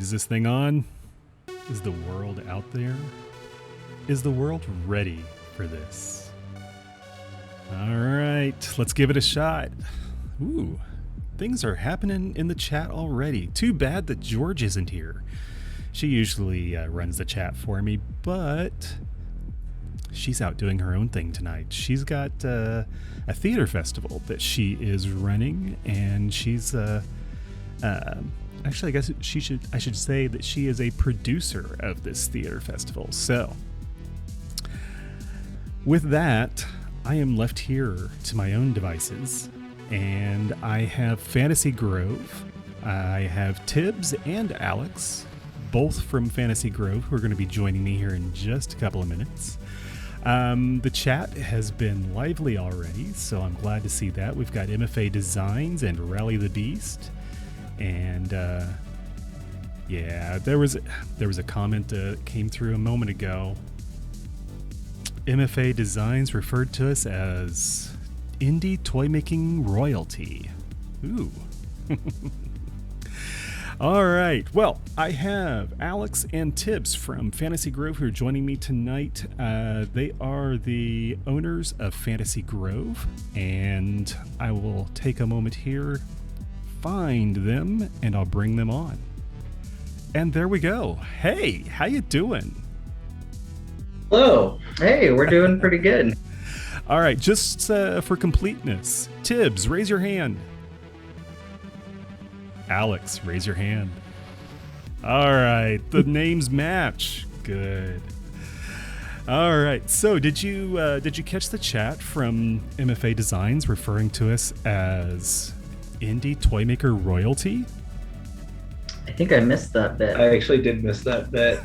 Is this thing on? Is the world out there? Is the world ready for this? All right, let's give it a shot. Ooh, things are happening in the chat already. Too bad that George isn't here. She usually runs the chat for me, but she's out doing her own thing tonight. She's got a theater festival that she is running, and she's actually, I guess I should say that she is a producer of this theater festival. So, with that, I am left here to my own devices, and I have FantasyGrove. I have Tibs and Alex, both from FantasyGrove, who are going to be joining me here in just a couple of minutes. The chat has been lively already, so I'm glad to see that. We've got MFA Designs and Rally the Beast. And yeah, there was a comment that came through a moment ago. MFA Designs referred to us as indie toy making royalty. Ooh. All right. Well, I have Alex and Tibs from FantasyGrove who are joining me tonight. They are the owners of FantasyGrove, and I will take a moment here, find them, and I'll bring them on. And there we go. Hey, how you doing? Hello. Hey, we're doing pretty good. All right, just for completeness, Tibs, raise your hand. Alex, raise your hand. All right, the names match. Good. All right, so did you catch the chat from MFA Designs referring to us as indie toy maker royalty? I think I missed that bit. I actually did miss that bit.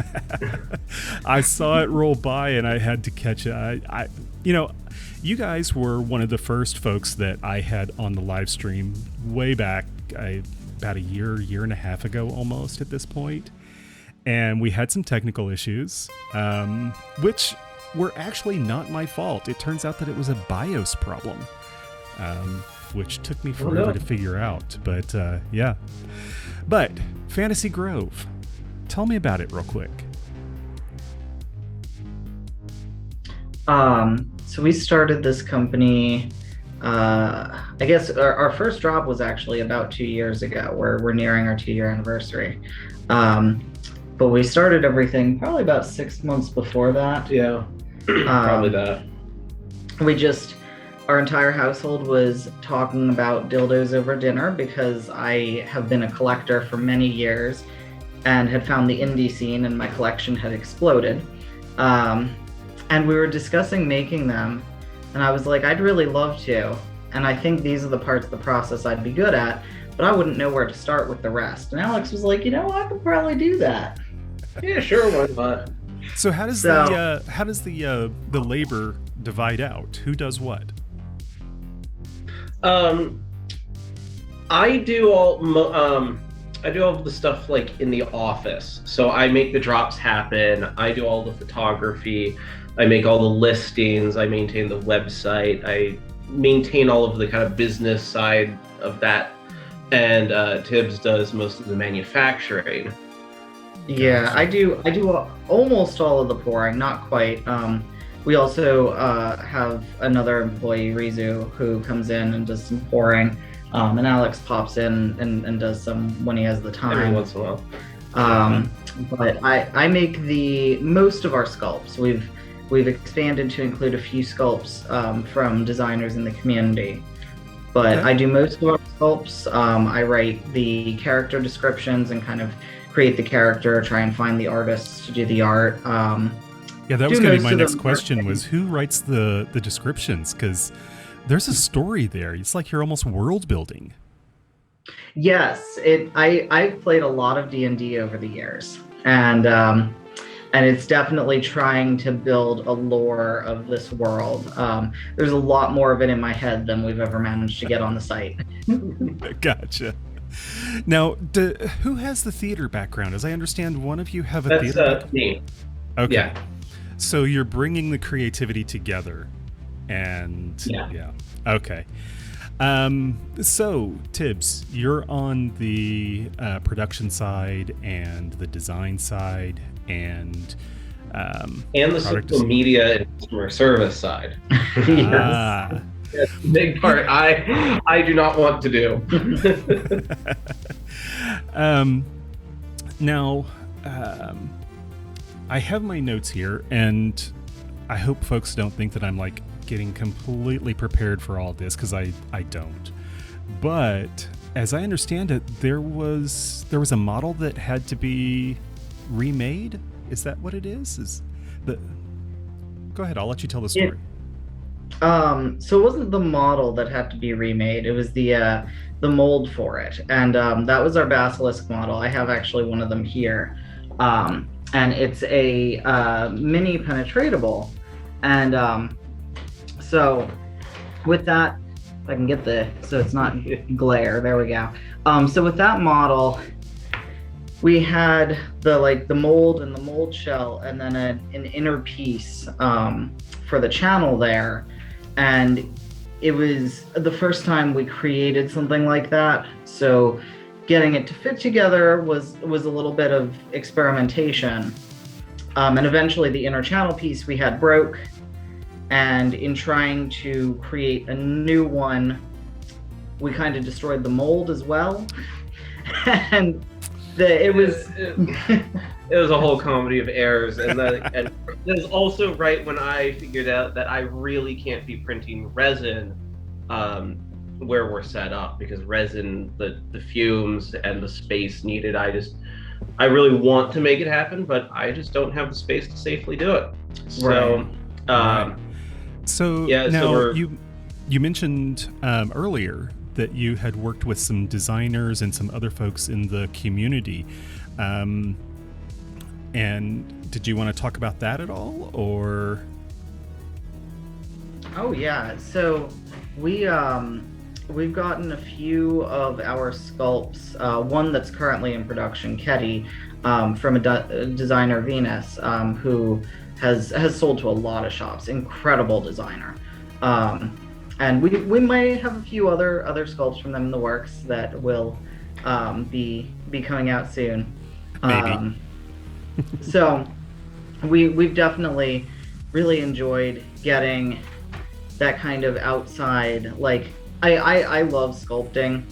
I saw it roll by and I had to catch it. I you guys were one of the first folks that I had on the live stream way back, about a year and a half ago almost at this point. And we had some technical issues, which were actually not my fault. It turns out that it was a BIOS problem, which took me forever to figure out. But yeah. But FantasyGrove, tell me about it real quick. So we started this company, I guess our first drop was actually about 2 years ago. We're nearing our 2-year anniversary. But we started everything probably about 6 months before that. Yeah, probably that. Our entire household was talking about dildos over dinner because I have been a collector for many years and had found the indie scene and my collection had exploded. And we were discussing making them, and I was like, I'd really love to. And I think these are the parts of the process I'd be good at, but I wouldn't know where to start with the rest. And Alex was like, I could probably do that. Yeah, sure, why not? So how does the labor divide out? Who does what? I do all of the stuff like in the office. So I make the drops happen. I do all the photography. I make all the listings. I maintain the website. I maintain all of the kind of business side of that. And Tibs does most of the manufacturing. Yeah, I do almost all of the pouring, not quite. We also have another employee, Rizu, who comes in and does some pouring, and Alex pops in and does some when he has the time. Every once in a while. But I make the most of our sculpts. We've expanded to include a few sculpts from designers in the community. But okay. I do most of our sculpts. I write the character descriptions and kind of create the character, try and find the artists to do the art. Yeah, that was going to be my next question, was who writes the descriptions? Because there's a story there. It's like you're almost world building. Yes, I've played a lot of D&D over the years, and it's definitely trying to build a lore of this world. There's a lot more of it in my head than we've ever managed to get on the site. Gotcha. Now, who has the theater background? As I understand, one of you have a theater background. That's me. Okay. Yeah. So you're bringing the creativity together, and yeah. Okay. So, Tibs, you're on the production side and the design side and the social media and customer service side. Yes. That's the big part I do not want to do. Now, I have my notes here, and I hope folks don't think that I'm like getting completely prepared for all this, because I don't. But as I understand it, there was a model that had to be remade. Is that what it is? Go ahead, I'll let you tell the story. So it wasn't the model that had to be remade. It was the mold for it, and that was our basilisk model. I have actually one of them here, and it's a mini penetratable, and so with that, if I can get so it's not glare. There we go. So with that model, we had the mold and the mold shell, and then an inner piece for the channel there. And it was the first time we created something like that. So getting it to fit together was a little bit of experimentation. And eventually the inner channel piece we had broke. And in trying to create a new one, we kind of destroyed the mold as well. And it was it was a whole comedy of errors, and it was also right when I figured out that I really can't be printing resin where we're set up, because resin, the fumes and the space needed, I really want to make it happen, but I just don't have the space to safely do it. So right. So yeah, now so you mentioned earlier that you had worked with some designers and some other folks in the community. And did you want to talk about that at all, or? Oh yeah, so we've gotten a few of our sculpts. One that's currently in production, Ketty, from a designer, Venus, who has sold to a lot of shops. Incredible designer. And we might have a few other sculpts from them in the works that will be coming out soon. Maybe. So we've definitely really enjoyed getting that kind of outside, like I love sculpting,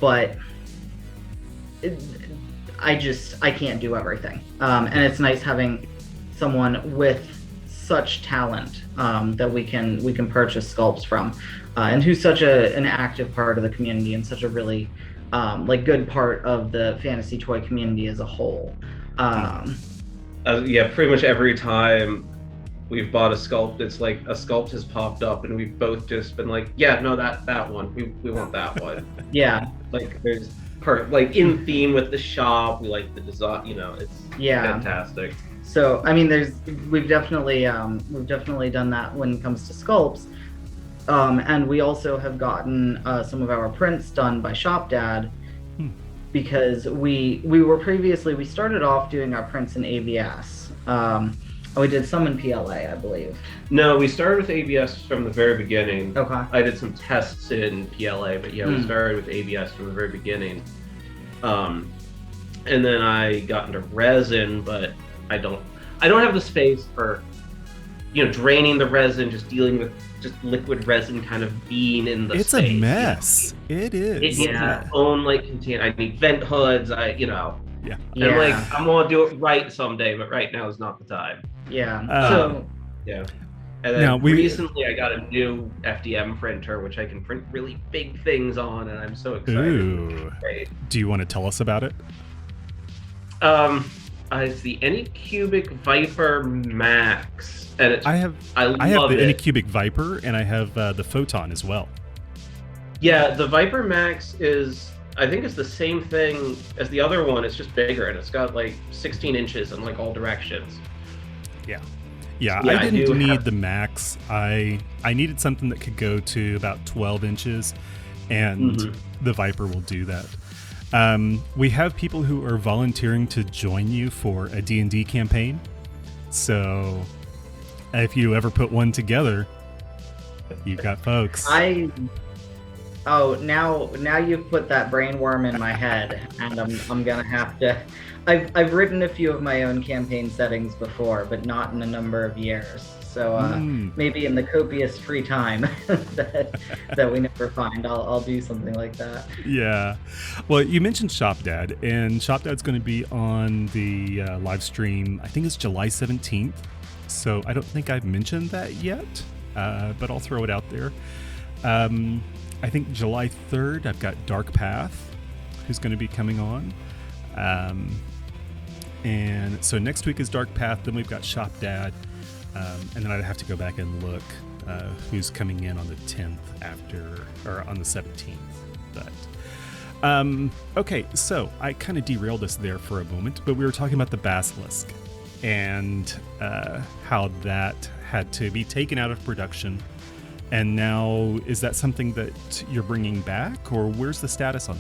but I can't do everything. And it's nice having someone with such talent that we can purchase sculpts from, and who's such an active part of the community and such a really good part of the fantasy toy community as a whole. Yeah, pretty much every time we've bought a sculpt, it's like a sculpt has popped up and we've both just been like, yeah, no, that one, we want that one. Yeah, like there's like in theme with the shop, we like the design, it's fantastic. So I mean, we've definitely done that when it comes to sculpts, and we also have gotten some of our prints done by Shop Dad, because we started off doing our prints in ABS. We did some in PLA, I believe. No, we started with ABS from the very beginning. Okay. I did some tests in PLA, but yeah, we started with ABS from the very beginning. And then I got into resin, but I don't have the space for, draining the resin, just dealing with just liquid resin kind of being in the space. It's a mess. It is. It needs its own container. I need vent hoods. Yeah. And I'm gonna do it right someday, but right now is not the time. Yeah. Yeah. And then recently I got a new FDM printer, which I can print really big things on, and I'm so excited. Ooh. Do you want to tell us about it? It's the Anycubic Viper Max, and I have the Anycubic Viper, and I have the Photon as well. Yeah, the Viper Max I think it's the same thing as the other one. It's just bigger, and it's got 16 inches in all directions. Yeah, I didn't need the Max. I needed something that could go to about 12 inches, and the Viper will do that. We have people who are volunteering to join you for a D&D campaign. So if you ever put one together, you've got folks. Oh, now you've put that brain worm in my head, and I'm gonna have to. I've written a few of my own campaign settings before, but not in a number of years. So maybe in the copious free time that we never find, I'll do something like that. Yeah. Well, you mentioned Shop Dad, and Shop Dad's going to be on the live stream. I think it's July 17th. So I don't think I've mentioned that yet, but I'll throw it out there. I think July 3rd, I've got Dark Path, who's going to be coming on. And so next week is Dark Path, then we've got Shop Dad, and then I'd have to go back and look who's coming in on the 10th or on the 17th. But okay, so I kind of derailed us there for a moment, but we were talking about the Basilisk and how that had to be taken out of production. And now, is that something that you're bringing back, or where's the status on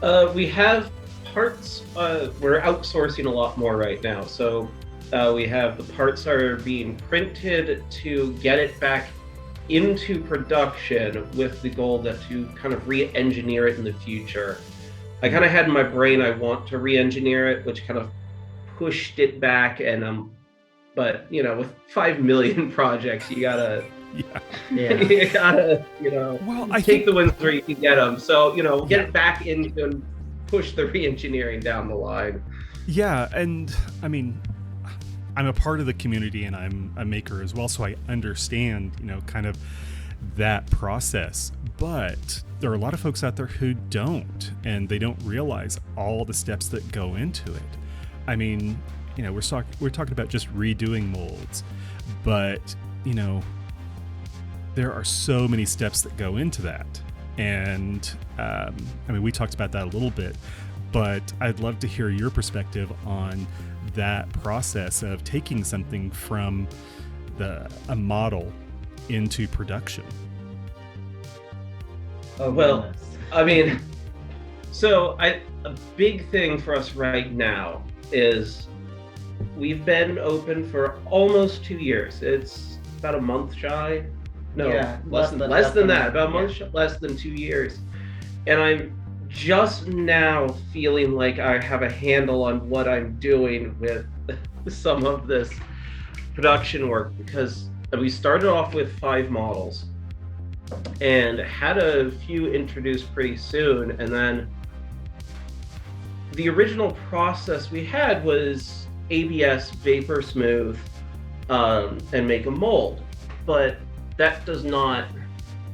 that? We have parts. We're outsourcing a lot more right now. So we have the parts are being printed to get it back into production with the goal to kind of re-engineer it in the future. I kind of had in my brain I want to re-engineer it, which kind of pushed it back. But with 5 million projects, you gotta. Yeah. You gotta, I take the wins where you can get them. So, get it back into and push the re-engineering down the line. Yeah, and I mean, I'm a part of the community and I'm a maker as well, so I understand, kind of that process. But there are a lot of folks out there who don't, and they don't realize all the steps that go into it. I mean, we're talking about just redoing molds, but, there are so many steps that go into that. And we talked about that a little bit, but I'd love to hear your perspective on that process of taking something from a model into production. Oh, well, goodness. I mean, a big thing for us right now is we've been open for almost 2 years. It's about a month shy. No, Yeah, less than that. About a month, less than 2 years. And I'm just now feeling like I have a handle on what I'm doing with some of this production work, because we started off with 5 models and had a few introduced pretty soon. And then the original process we had was ABS vapor smooth and make a mold. But that does not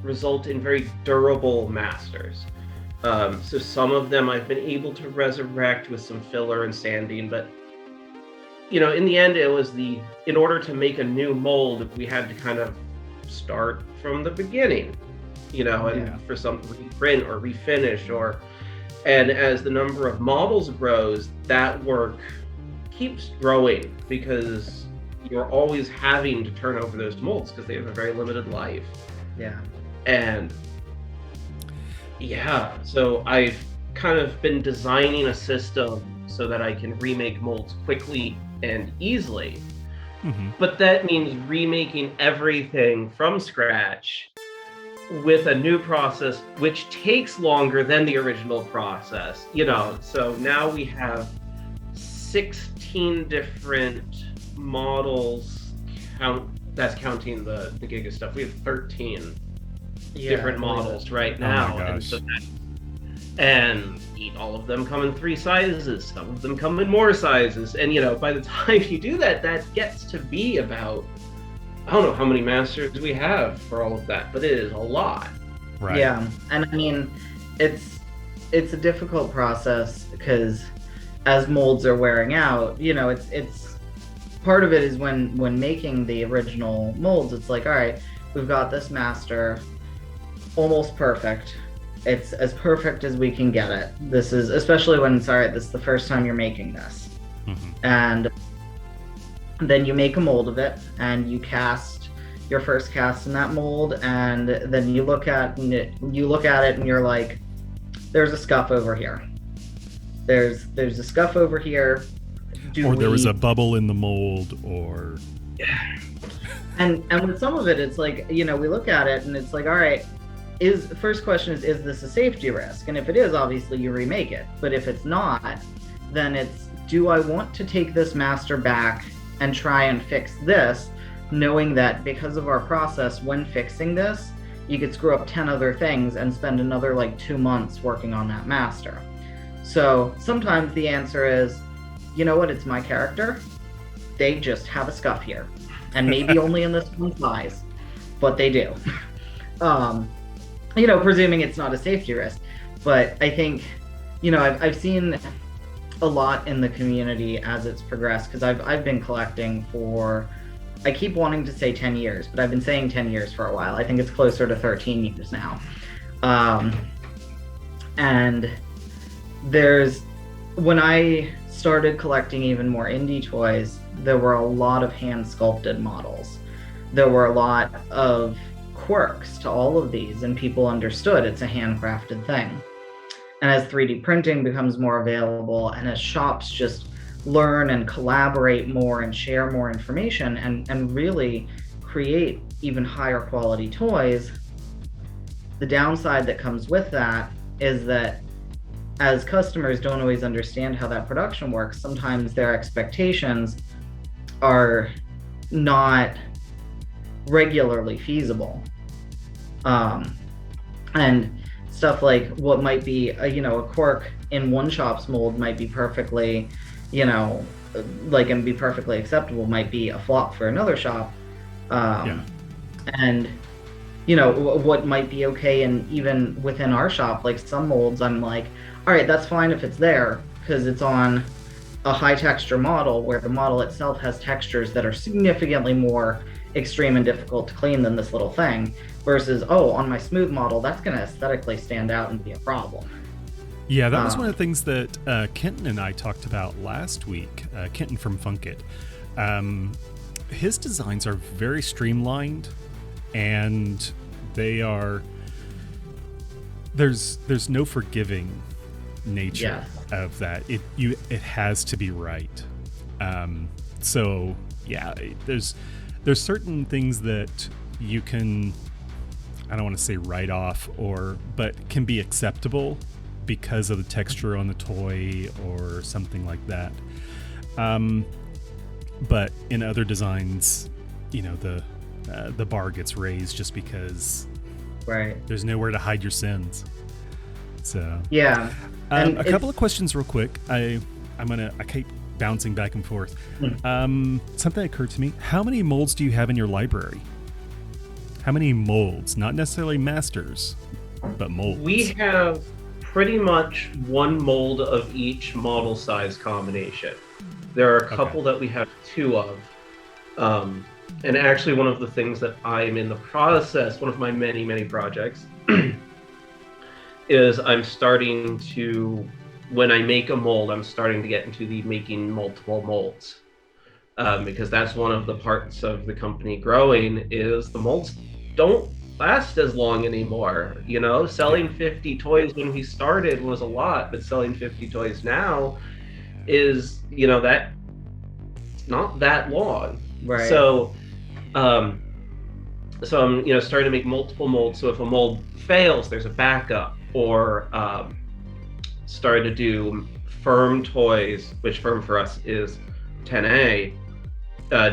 result in very durable masters. So some of them I've been able to resurrect with some filler and sanding, but in the end it was in order to make a new mold, we had to kind of start from the beginning, and for some reprint or refinish and as the number of models grows, that work keeps growing because you're always having to turn over those molds because they have a very limited life. Yeah. And so I've kind of been designing a system so that I can remake molds quickly and easily. Mm-hmm. But that means remaking everything from scratch with a new process, which takes longer than the original process. So now we have 16 different models. That's counting the Giga stuff. We have 13 different models right now. Oh my gosh. And all of them come in 3 sizes. Some of them come in more sizes. And by the time you do that, that gets to be about, I don't know how many masters we have for all of that, but it is a lot. Right. Yeah, and I mean, it's a difficult process because as molds are wearing out, it's part of it is when making the original molds, it's like, all right, we've got this master, almost perfect. It's as perfect as we can get it. This is, especially when it's, all right, this is the first time you're making this. Mm-hmm. And then you make a mold of it and you cast your first cast in that mold, and then you look at it and you're like, there's a scuff over here. There's a scuff over here. There was a bubble in the mold, or and with some of it, it's like, we look at it and it's like, all right, first question is this a safety risk? And if it is, obviously you remake it. But if it's not, then it's, do I want to take this master back and try and fix this, knowing that because of our process, when fixing this, you could screw up 10 other things and spend another like 2 months working on that master. So sometimes the answer is, you know what, it's my character. They just have a scuff here. And maybe only in this one size, but they do. Presuming it's not a safety risk. But I think, I've seen a lot in the community as it's progressed, because I've been collecting for, I keep wanting to say 10 years, but I've been saying 10 years for a while. I think it's closer to 13 years now. And when I started collecting even more indie toys, there were a lot of hand sculpted models. There were a lot of quirks to all of these, and people understood it's a handcrafted thing. And as 3D printing becomes more available, and as shops just learn and collaborate more and share more information and really create even higher quality toys, the downside that comes with that is that as customers don't always understand how that production works, sometimes their expectations are not regularly feasible. And stuff like what might be a quirk in one shop's mold might be perfectly, and be perfectly acceptable, might be a flop for another shop. And what might be okay, and even within our shop, like some molds, I'm like, all right, that's fine if it's there because it's on a high texture model where the model itself has textures that are significantly more extreme and difficult to clean than this little thing, versus, on my smooth model, that's going to aesthetically stand out and be a problem. Yeah, that was one of the things that Kenton and I talked about last week. Kenton from Funkit. His designs are very streamlined, and they are... There's no forgiving nature of that. It has to be right. So yeah, there's certain things that you can, I don't want to say write off, but can be acceptable because of the texture on the toy or something like that. But in other designs, the bar gets raised just because there's nowhere to hide your sins. So yeah. A couple of questions real quick. I keep bouncing back and forth. Something occurred to me. How many molds do you have in your library? How many molds? Not necessarily masters, but molds. We have pretty much one mold of each model size combination. There are a couple that we have two of. And actually one of the things that I'm in the process, one of my many, many projects, is I'm starting to, when I make a mold, I'm starting to get into the making multiple molds. Because that's one of the parts of the company growing, is the molds don't last as long anymore. Selling 50 toys when we started was a lot, but selling 50 toys now is, that not that long. Right. So I'm, starting to make multiple molds. So if a mold fails, there's a backup. Or started to do firm toys, which firm for us is 10A,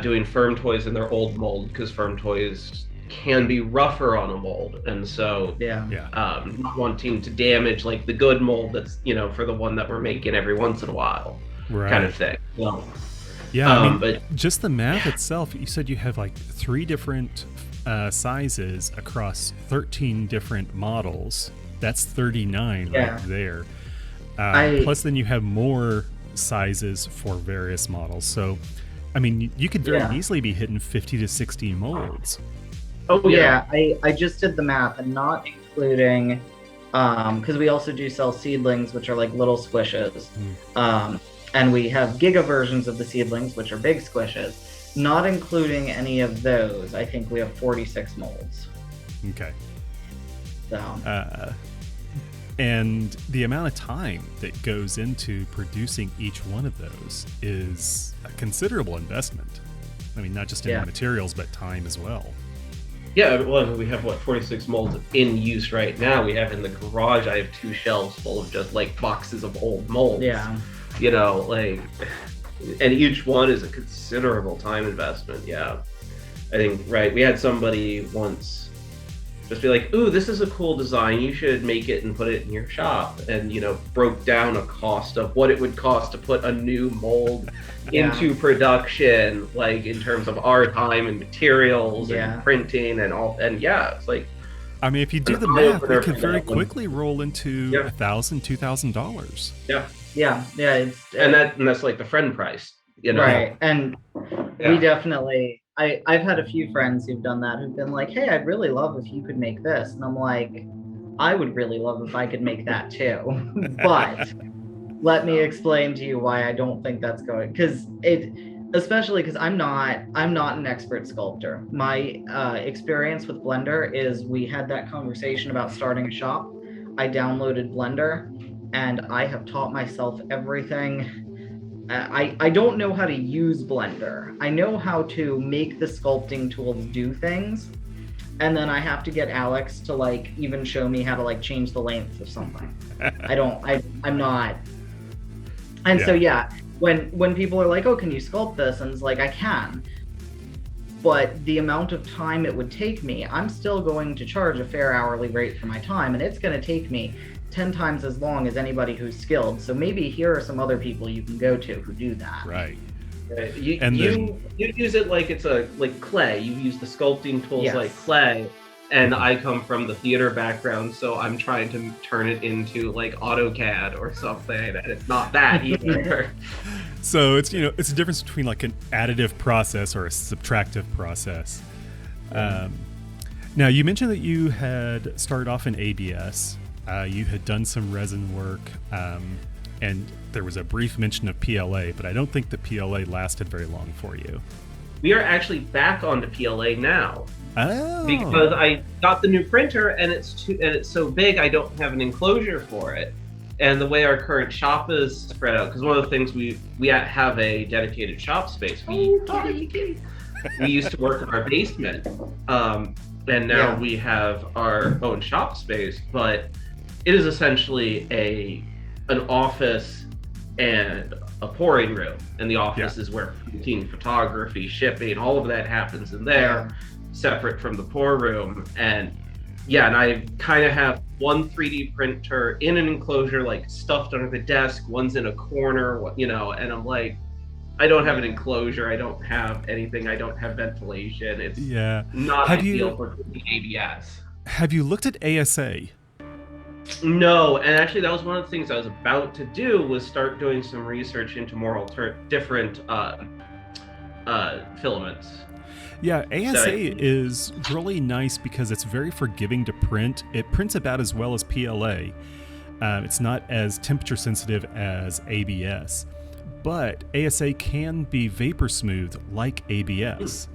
doing firm toys in their old mold, because firm toys can be rougher on a mold, and so not wanting to damage like the good mold that's for the one that we're making every once in a while, kind of thing. Well, but just the math itself, you said you have like 3 different sizes across 13 different models. That's 39 right there. Plus then you have more sizes for various models. So, I mean, you could very easily be hitting 50 to 60 molds. Oh, yeah. I just did the math, and not including, because we also do sell seedlings, which are like little squishes. And we have giga versions of the seedlings, which are big squishes. Not including any of those, I think we have 46 molds. Okay. So. And the amount of time that goes into producing each one of those is a considerable investment. I mean, not just in materials, but time as well. Yeah, well, we have 46 molds in use right now. We have in the garage. I have 2 shelves full of just like boxes of old molds. Yeah. You know, like, and each one is a considerable time investment. Yeah, I think right. We had somebody once just be like, "Ooh, this is a cool design. You should make it and put it in your shop." And broke down a cost of what it would cost to put a new mold into production, like in terms of our time and materials and printing and all. And it's like, I mean, if you do the math, it could very quickly roll into $1,000, $2,000. Yeah. And that's like the friend price, Right. And we definitely. I've had a few friends who've done that, who've been like, "Hey, I'd really love if you could make this," and I'm like, "I would really love if I could make that too," but let me explain to you why I don't think that's going, especially because I'm not an expert sculptor. My experience with Blender is we had that conversation about starting a shop. I downloaded Blender, and I have taught myself everything. I don't know how to use Blender. I know how to make the sculpting tools do things, and then I have to get Alex to like even show me how to like change the length of something. I'm not. And so when people are like, "Oh, can you sculpt this?" and it's like, I can, but the amount of time it would take me, I'm still going to charge a fair hourly rate for my time, and it's going to take me 10 times as long as anybody who's skilled. So maybe here are some other people you can go to who do that. Right. You use it like it's like clay. You use the sculpting tools like clay. And I come from the theater background, so I'm trying to turn it into like AutoCAD or something, and it's not that either. So it's it's a difference between like an additive process or a subtractive process. Now you mentioned that you had started off in ABS. You had done some resin work, and there was a brief mention of PLA, but I don't think the PLA lasted very long for you. We are actually back onto PLA now. Oh. Because I got the new printer, and it's so big I don't have an enclosure for it. And the way our current shop is spread out, because one of the things we have a dedicated shop space. We used to work in our basement, and now we have our own shop space, but it is essentially an office and a pouring room, and the office is where printing, photography, shipping, all of that happens in there, separate from the pour room. And I kind of have one 3D printer in an enclosure, like stuffed under the desk. One's in a corner, and I'm like, I don't have an enclosure. I don't have anything. I don't have ventilation. It's not ideal for ABS. Have you looked at ASA? No, and actually that was one of the things I was about to do, was start doing some research into more different filaments. Yeah, ASA is really nice because it's very forgiving to print. It prints about as well as PLA. It's not as temperature sensitive as ABS, but ASA can be vapor smooth like ABS.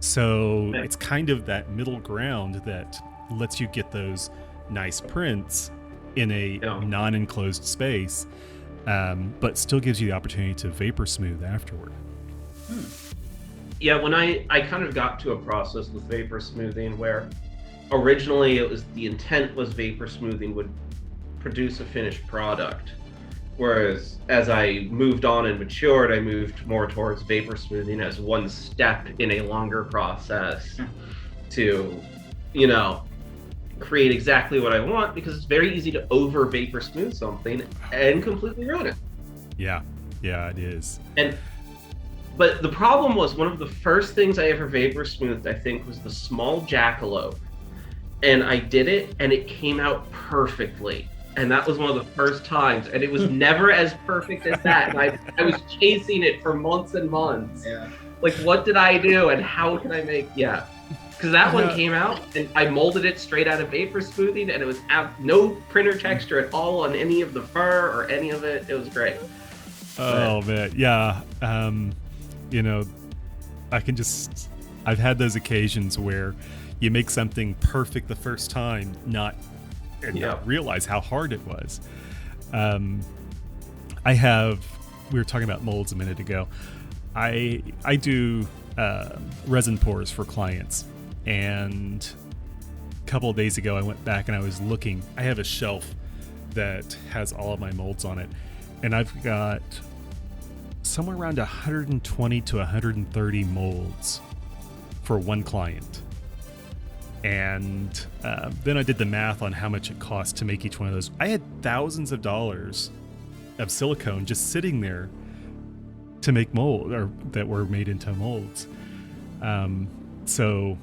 So it's kind of that middle ground that lets you get those nice prints in a non-enclosed space, but still gives you the opportunity to vapor smooth afterward. Yeah, when I kind of got to a process with vapor smoothing where originally the intent was vapor smoothing would produce a finished product, whereas as I moved on and matured, I moved more towards vapor smoothing as one step in a longer process to create exactly what I want, because it's very easy to over vapor smooth something and completely ruin it. Yeah, it is. But the problem was, one of the first things I ever vapor smoothed, I think, was the small jackalope. And I did it, and it came out perfectly. And that was one of the first times. And it was never as perfect as that. And I was chasing it for months and months. Yeah. Like, what did I do, and how can I make... Because that one came out, and I molded it straight out of vapor smoothing, and it was no printer texture at all on any of the fur or any of it. It was great. Oh, man. Yeah. I've had those occasions where you make something perfect the first time, not realize how hard it was. We were talking about molds a minute ago. I do resin pours for clients, And a couple of days ago, I went back and I was looking. I have a shelf that has all of my molds on it, and I've got somewhere around 120 to 130 molds for one client. And then I did the math on how much it costs to make each one of those. I had thousands of dollars of silicone just sitting there to make mold, or that were made into molds. So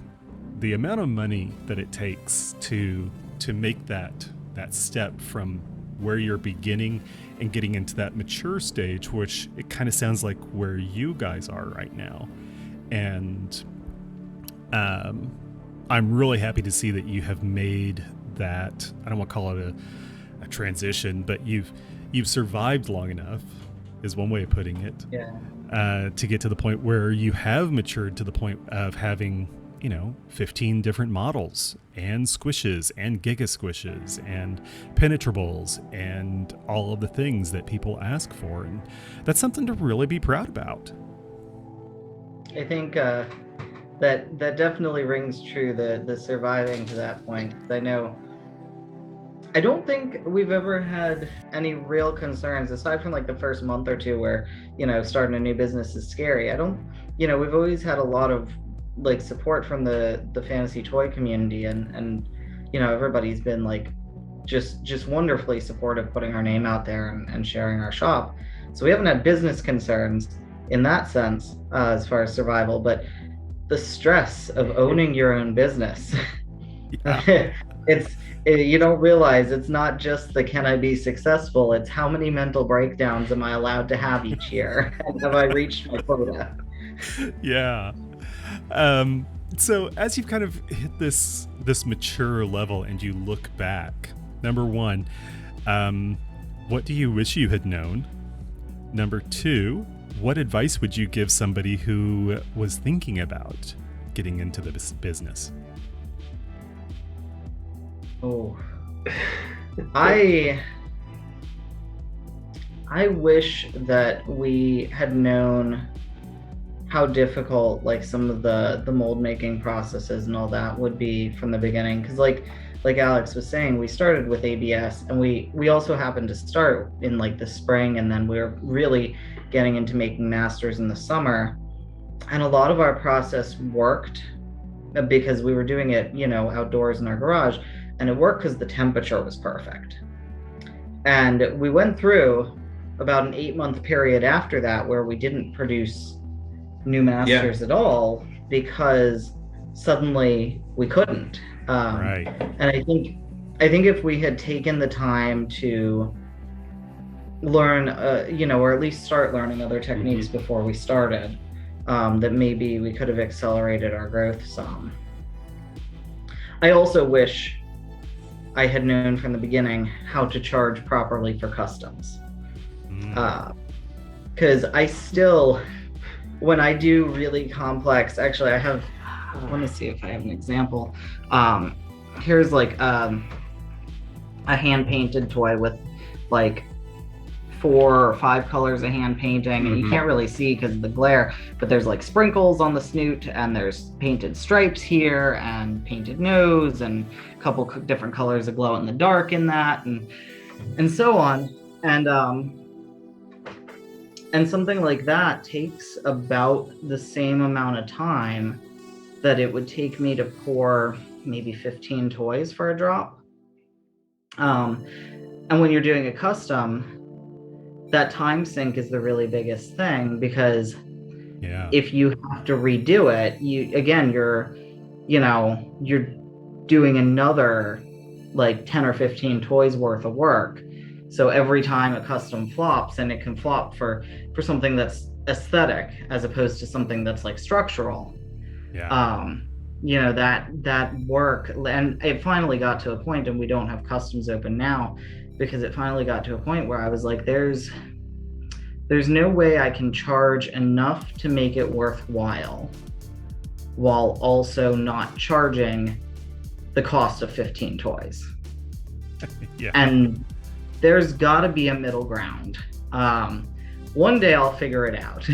the amount of money that it takes to make that step from where you're beginning and getting into that mature stage, which it kind of sounds like where you guys are right now. And I'm really happy to see that you have made that, I don't want to call it a transition, but you've survived long enough, is one way of putting it, to get to the point where you have matured to the point of having, 15 different models and squishes and giga squishes and penetrables and all of the things that people ask for. And that's something to really be proud about. I think that definitely rings true, the surviving to that point. I don't think we've ever had any real concerns aside from like the first month or two where, starting a new business is scary. We've always had a lot of like support from the fantasy toy community, and everybody's been like just wonderfully supportive, putting our name out there and sharing our shop. So we haven't had business concerns in that sense as far as survival, but the stress of owning your own business, you don't realize it's not just the can I be successful, it's how many mental breakdowns am I allowed to have each year, and have I reached my quota? Yeah. So as you've kind of hit this mature level and you look back, number one, what do you wish you had known? Number two, what advice would you give somebody who was thinking about getting into the business? Oh, I wish that we had known how difficult like some of the mold making processes and all that would be from the beginning, because like Alex was saying, we started with ABS, and we also happened to start in like the spring, and then we were really getting into making masters in the summer, and a lot of our process worked because we were doing it outdoors in our garage, and it worked because the temperature was perfect. And we went through about an 8-month period after that where we didn't produce new masters at all because suddenly we couldn't. Right. And I think if we had taken the time to learn, or at least start learning other techniques before we started, that maybe we could have accelerated our growth some. I also wish I had known from the beginning how to charge properly for customs. Because I still, when I do really complex, actually I want to see if I have an example. Here's like a hand painted toy with like 4 or 5 colors of hand painting, and you can't really see because of the glare, but there's like sprinkles on the snoot, and there's painted stripes here, and painted nose, and a couple different colors of glow in the dark in that, and so on. And something like that takes about the same amount of time that it would take me to pour maybe 15 toys for a drop. And when you're doing a custom, that time sink is the really biggest thing, because if you have to redo it, you're doing another like 10 or 15 toys worth of work. So every time a custom flops, and it can flop for something that's aesthetic as opposed to something that's like structural. That work, and it finally got to a point, and we don't have customs open now, because it finally got to a point where I was like, there's no way I can charge enough to make it worthwhile while also not charging the cost of 15 toys. And there's got to be a middle ground. One day I'll figure it out.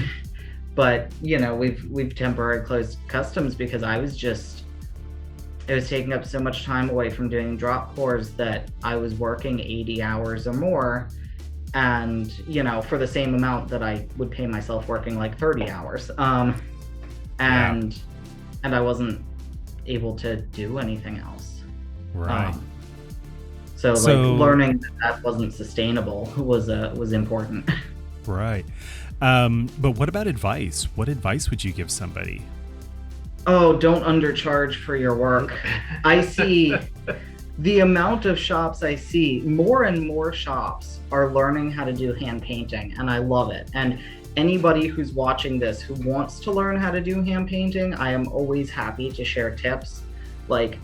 But we've temporarily closed customs because I was just it was taking up so much time away from doing drop pours that I was working 80 hours or more, and for the same amount that I would pay myself working like 30 hours. And I wasn't able to do anything else. Right. So learning that wasn't sustainable was important. Right. But what about advice? What advice would you give somebody? Oh, don't undercharge for your work. I see the amount of shops I see, more and more shops are learning how to do hand painting, and I love it. And anybody who's watching this who wants to learn how to do hand painting, I am always happy to share tips. Like,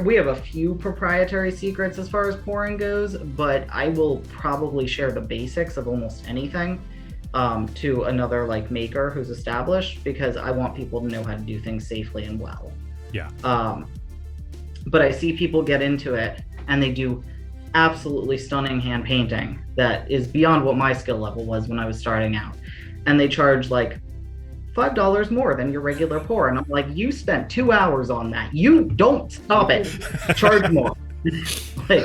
we have a few proprietary secrets as far as pouring goes, but I will probably share the basics of almost anything to another maker who's established, because I want people to know how to do things safely and well. Yeah. But I see people get into it and they do absolutely stunning hand painting that is beyond what my skill level was when I was starting out. And they charge $5 more than your regular pour. And I'm like, you spent 2 hours on that. You don't stop it. Charge more.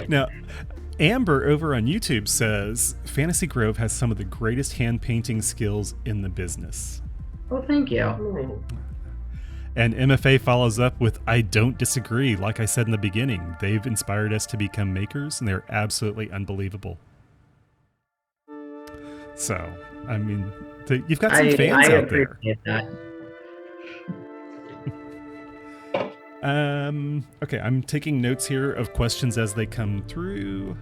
Now, Amber over on YouTube says FantasyGrove has some of the greatest hand painting skills in the business. Oh, thank you. And MFA follows up with, I don't disagree. Like I said in the beginning, they've inspired us to become makers, and they're absolutely unbelievable. So, I mean, you've got some fans out there. That. Okay, I'm taking notes here of questions as they come through.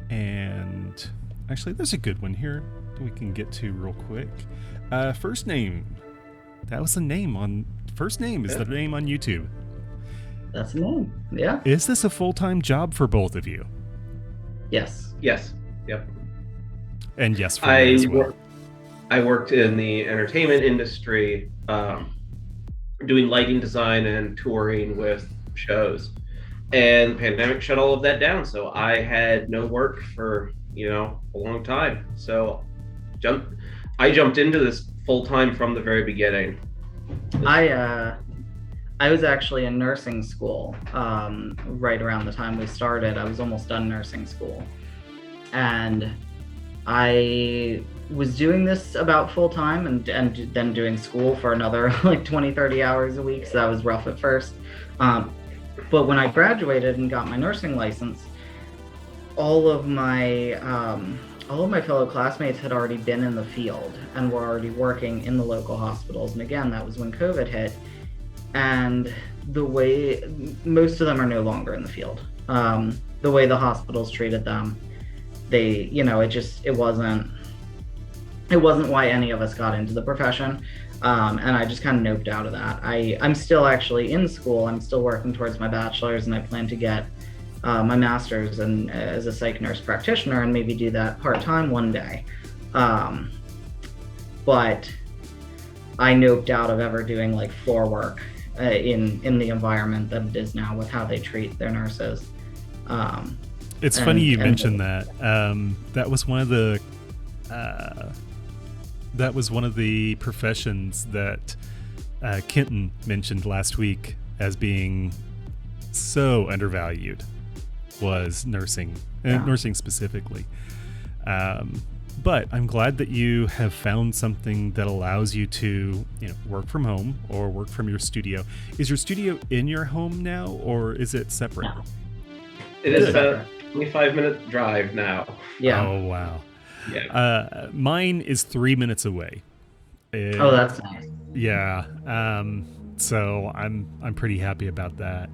And actually, there's a good one here that we can get to real quick. First name. That was the name on... First name is the name on YouTube. That's the name, yeah. Is this a full-time job for both of you? Yes. Yes. Yep. And yes, for me as well. I worked in the entertainment industry, doing lighting design and touring with shows. And the pandemic shut all of that down, so I had no work for, a long time. So I jumped into this full-time from the very beginning. I was actually in nursing school right around the time we started. I was almost done nursing school. And I was doing this about full-time and then doing school for another 20, 30 hours a week, so that was rough at first. But when I graduated and got my nursing license, all of my fellow classmates had already been in the field and were already working in the local hospitals. And again, that was when COVID hit. And most of them are no longer in the field. The way the hospitals treated them, it wasn't why any of us got into the profession. And I just kind of noped out of that. I'm still actually in school. I'm still working towards my bachelor's, and I plan to get my master's as a psych nurse practitioner and maybe do that part-time one day. But I noped out of ever doing floor work in the environment that it is now with how they treat their nurses. It's funny you mentioned that. That was one of the professions that Kenton mentioned last week as being so undervalued, was nursing, nursing specifically. But I'm glad that you have found something that allows you to, work from home or work from your studio. Is your studio in your home now, or is it separate? No. It is a 25-minute drive now. Yeah. Oh, wow. Yeah. Mine is 3 minutes away. Oh, that's nice. Yeah. So I'm pretty happy about that.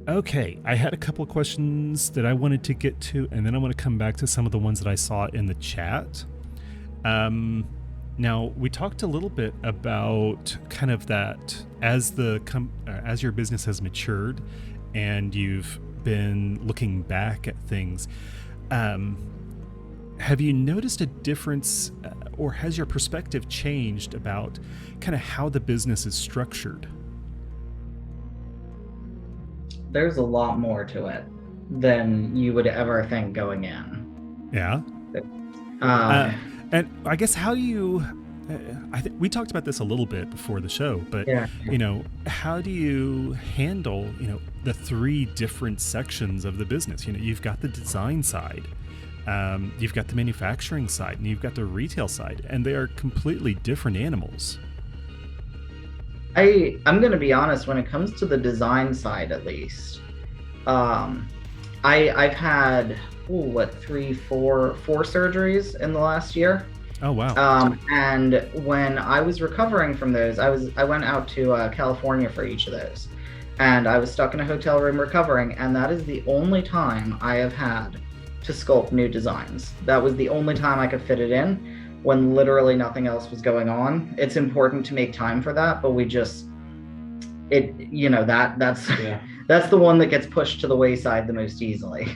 Okay, I had a couple of questions that I wanted to get to, and then I want to come back to some of the ones that I saw in the chat. Now, we talked a little bit about kind of that as your business has matured and you've been looking back at things. Have you noticed a difference, or has your perspective changed about kind of how the business is structured? There's a lot more to it than you would ever think going in. Yeah. And I guess how do I think we talked about this a little bit before the show, but Yeah. How do you handle, the three different sections of the business? You've got the design side, you've got the manufacturing side, and you've got the retail side, and they are completely different animals. I'm going to be honest, when it comes to the design side, at least, I've had, four surgeries in the last year. Oh, wow. And when I was recovering from those, I went out to California for each of those, and I was stuck in a hotel room recovering, and that is the only time I have had to sculpt new designs. That was the only time I could fit it in, when literally nothing else was going on. It's important to make time for that, but that's that's the one that gets pushed to the wayside the most easily.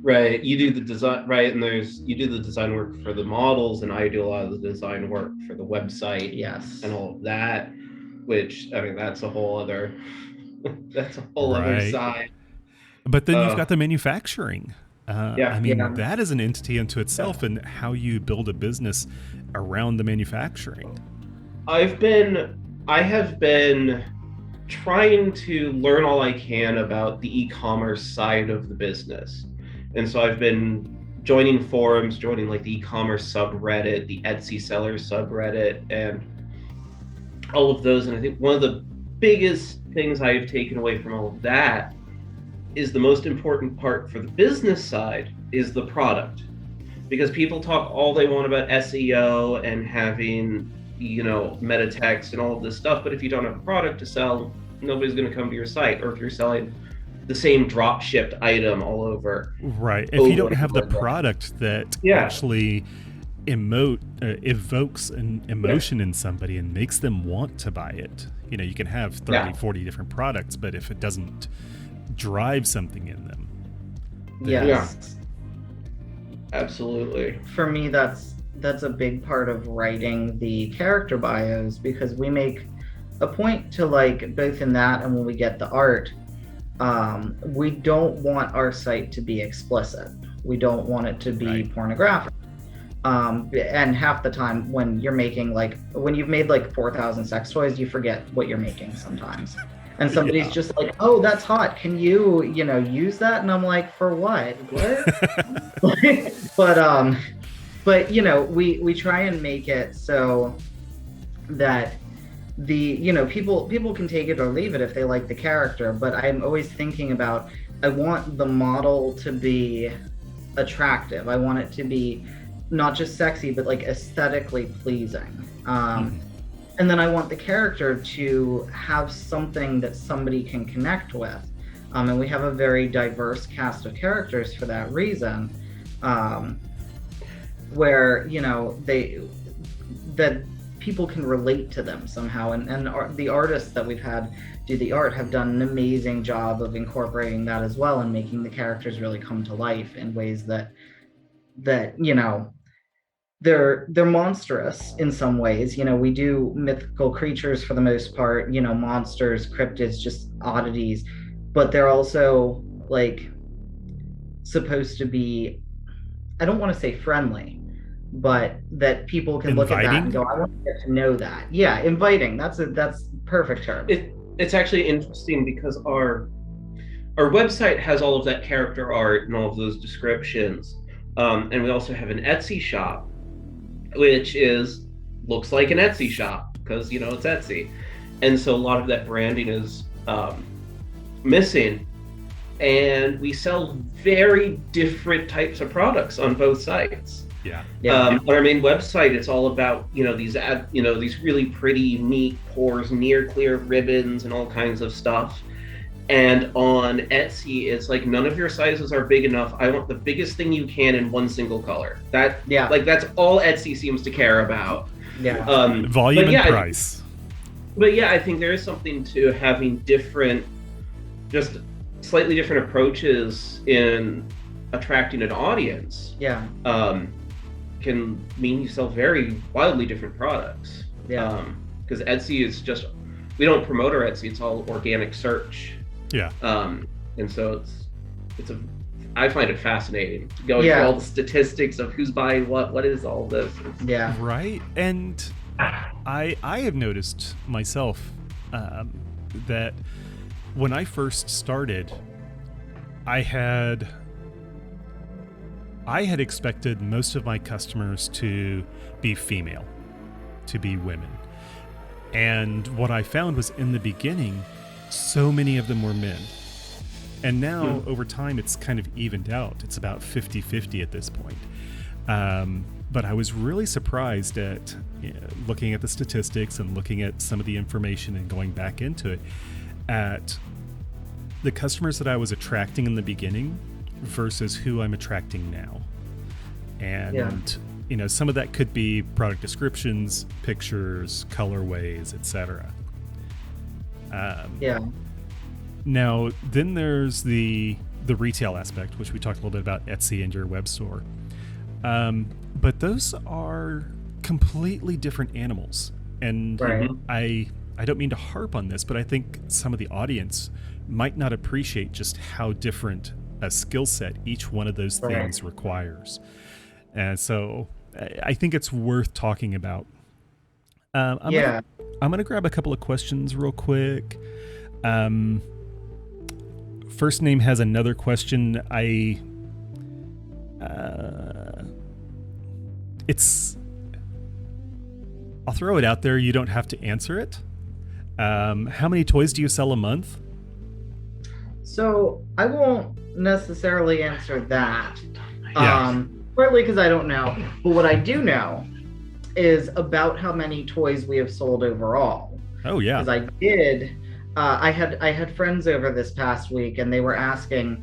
Right. You do the design, right? And you do the design work for the models, and I do a lot of the design work for the website. Yes. And all of that, which, I mean, that's a whole other other side. But then you've got the manufacturing. That is an entity unto itself, and how you build a business around the manufacturing. I have been trying to learn all I can about the e-commerce side of the business. And so I've been joining forums, joining like the e-commerce subreddit, the Etsy sellers subreddit, and all of those. And I think one of the biggest things I've taken away from all of that is the most important part for the business side is the product. Because people talk all they want about SEO and having, meta text and all of this stuff, but if you don't have a product to sell, nobody's going to come to your site. Or if you're selling the same drop shipped item all over. Right. If you don't have the product that actually evokes an emotion in somebody and makes them want to buy it, you can have 30, 40 different products, but if it doesn't drive something in them. Yes. Absolutely. For me, that's a big part of writing the character bios, because we make a point to, like, both in that and when we get the art, we don't want our site to be explicit. We don't want it to be pornographic. And half the time when you're making, when you've made 4,000 sex toys, you forget what you're making sometimes. And somebody's just like, "Oh, that's hot. Can you, use that?" And I'm like, "For what? What?" but we try and make it so that people can take it or leave it if they like the character. But I'm always thinking about, I want the model to be attractive. I want it to be not just sexy, but aesthetically pleasing. And then I want the character to have something that somebody can connect with. And we have a very diverse cast of characters for that reason, where, that people can relate to them somehow. And the artists that we've had do the art have done an amazing job of incorporating that as well, and making the characters really come to life in ways that they're monstrous in some ways. We do mythical creatures for the most part, monsters, cryptids, just oddities, but they're also supposed to be, I don't want to say friendly, but that people can look at that and go, "I want to get to know that." Yeah, inviting. That's perfect term. It's actually interesting because our website has all of that character art and all of those descriptions, and we also have an Etsy shop, which looks like an Etsy shop because it's Etsy, and so a lot of that branding is missing, and we sell very different types of products on both sites. On our main website, it's all about these really pretty, unique pores, near clear ribbons, and all kinds of stuff. And on Etsy, it's like, none of your sizes are big enough. I want the biggest thing you can in one single color. That's all Etsy seems to care about. Volume and price. But I think there is something to having just slightly different approaches in attracting an audience. Can mean you sell very wildly different products. Because Etsy is just, we don't promote our Etsy, it's all organic search. And so I find it fascinating going through all the statistics of who's buying what is all this. Right. And I have noticed myself that when I first started, I had expected most of my customers to be female, to be women. And what I found was in the beginning, so many of them were men. And now over time, it's kind of evened out. It's about 50-50 at this point. But I was really surprised at looking at the statistics and looking at some of the information and going back into it at the customers that I was attracting in the beginning versus who I'm attracting now. And, some of that could be product descriptions, pictures, colorways, etc. Now, then there's the retail aspect, which we talked a little bit about Etsy and your web store. But those are completely different animals. And I don't mean to harp on this, but I think some of the audience might not appreciate just how different a skill set each one of those things requires. And so I think it's worth talking about. I'm going to grab a couple of questions real quick. First Name has another question. I'll throw it out there. You don't have to answer it. How many toys do you sell a month? So I won't necessarily answer that. Partly because I don't know. But what I do know is about how many toys we have sold overall. Oh yeah. Because I did. I had friends over this past week, and they were asking.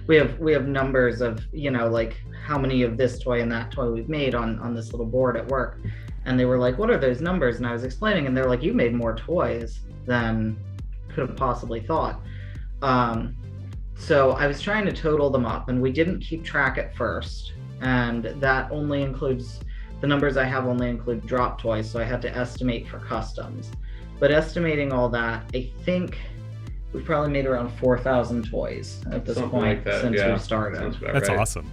We have numbers of like how many of this toy and that toy we've made on this little board at work, and they were like, "What are those numbers?" And I was explaining, and they're like, "You made more toys than could have possibly thought." So I was trying to total them up, and we didn't keep track at first, and that only includes the numbers I have only include drop toys, so I had to estimate for customs. But estimating all that, I think we've probably made around 4,000 toys at this point since we've started. That's awesome.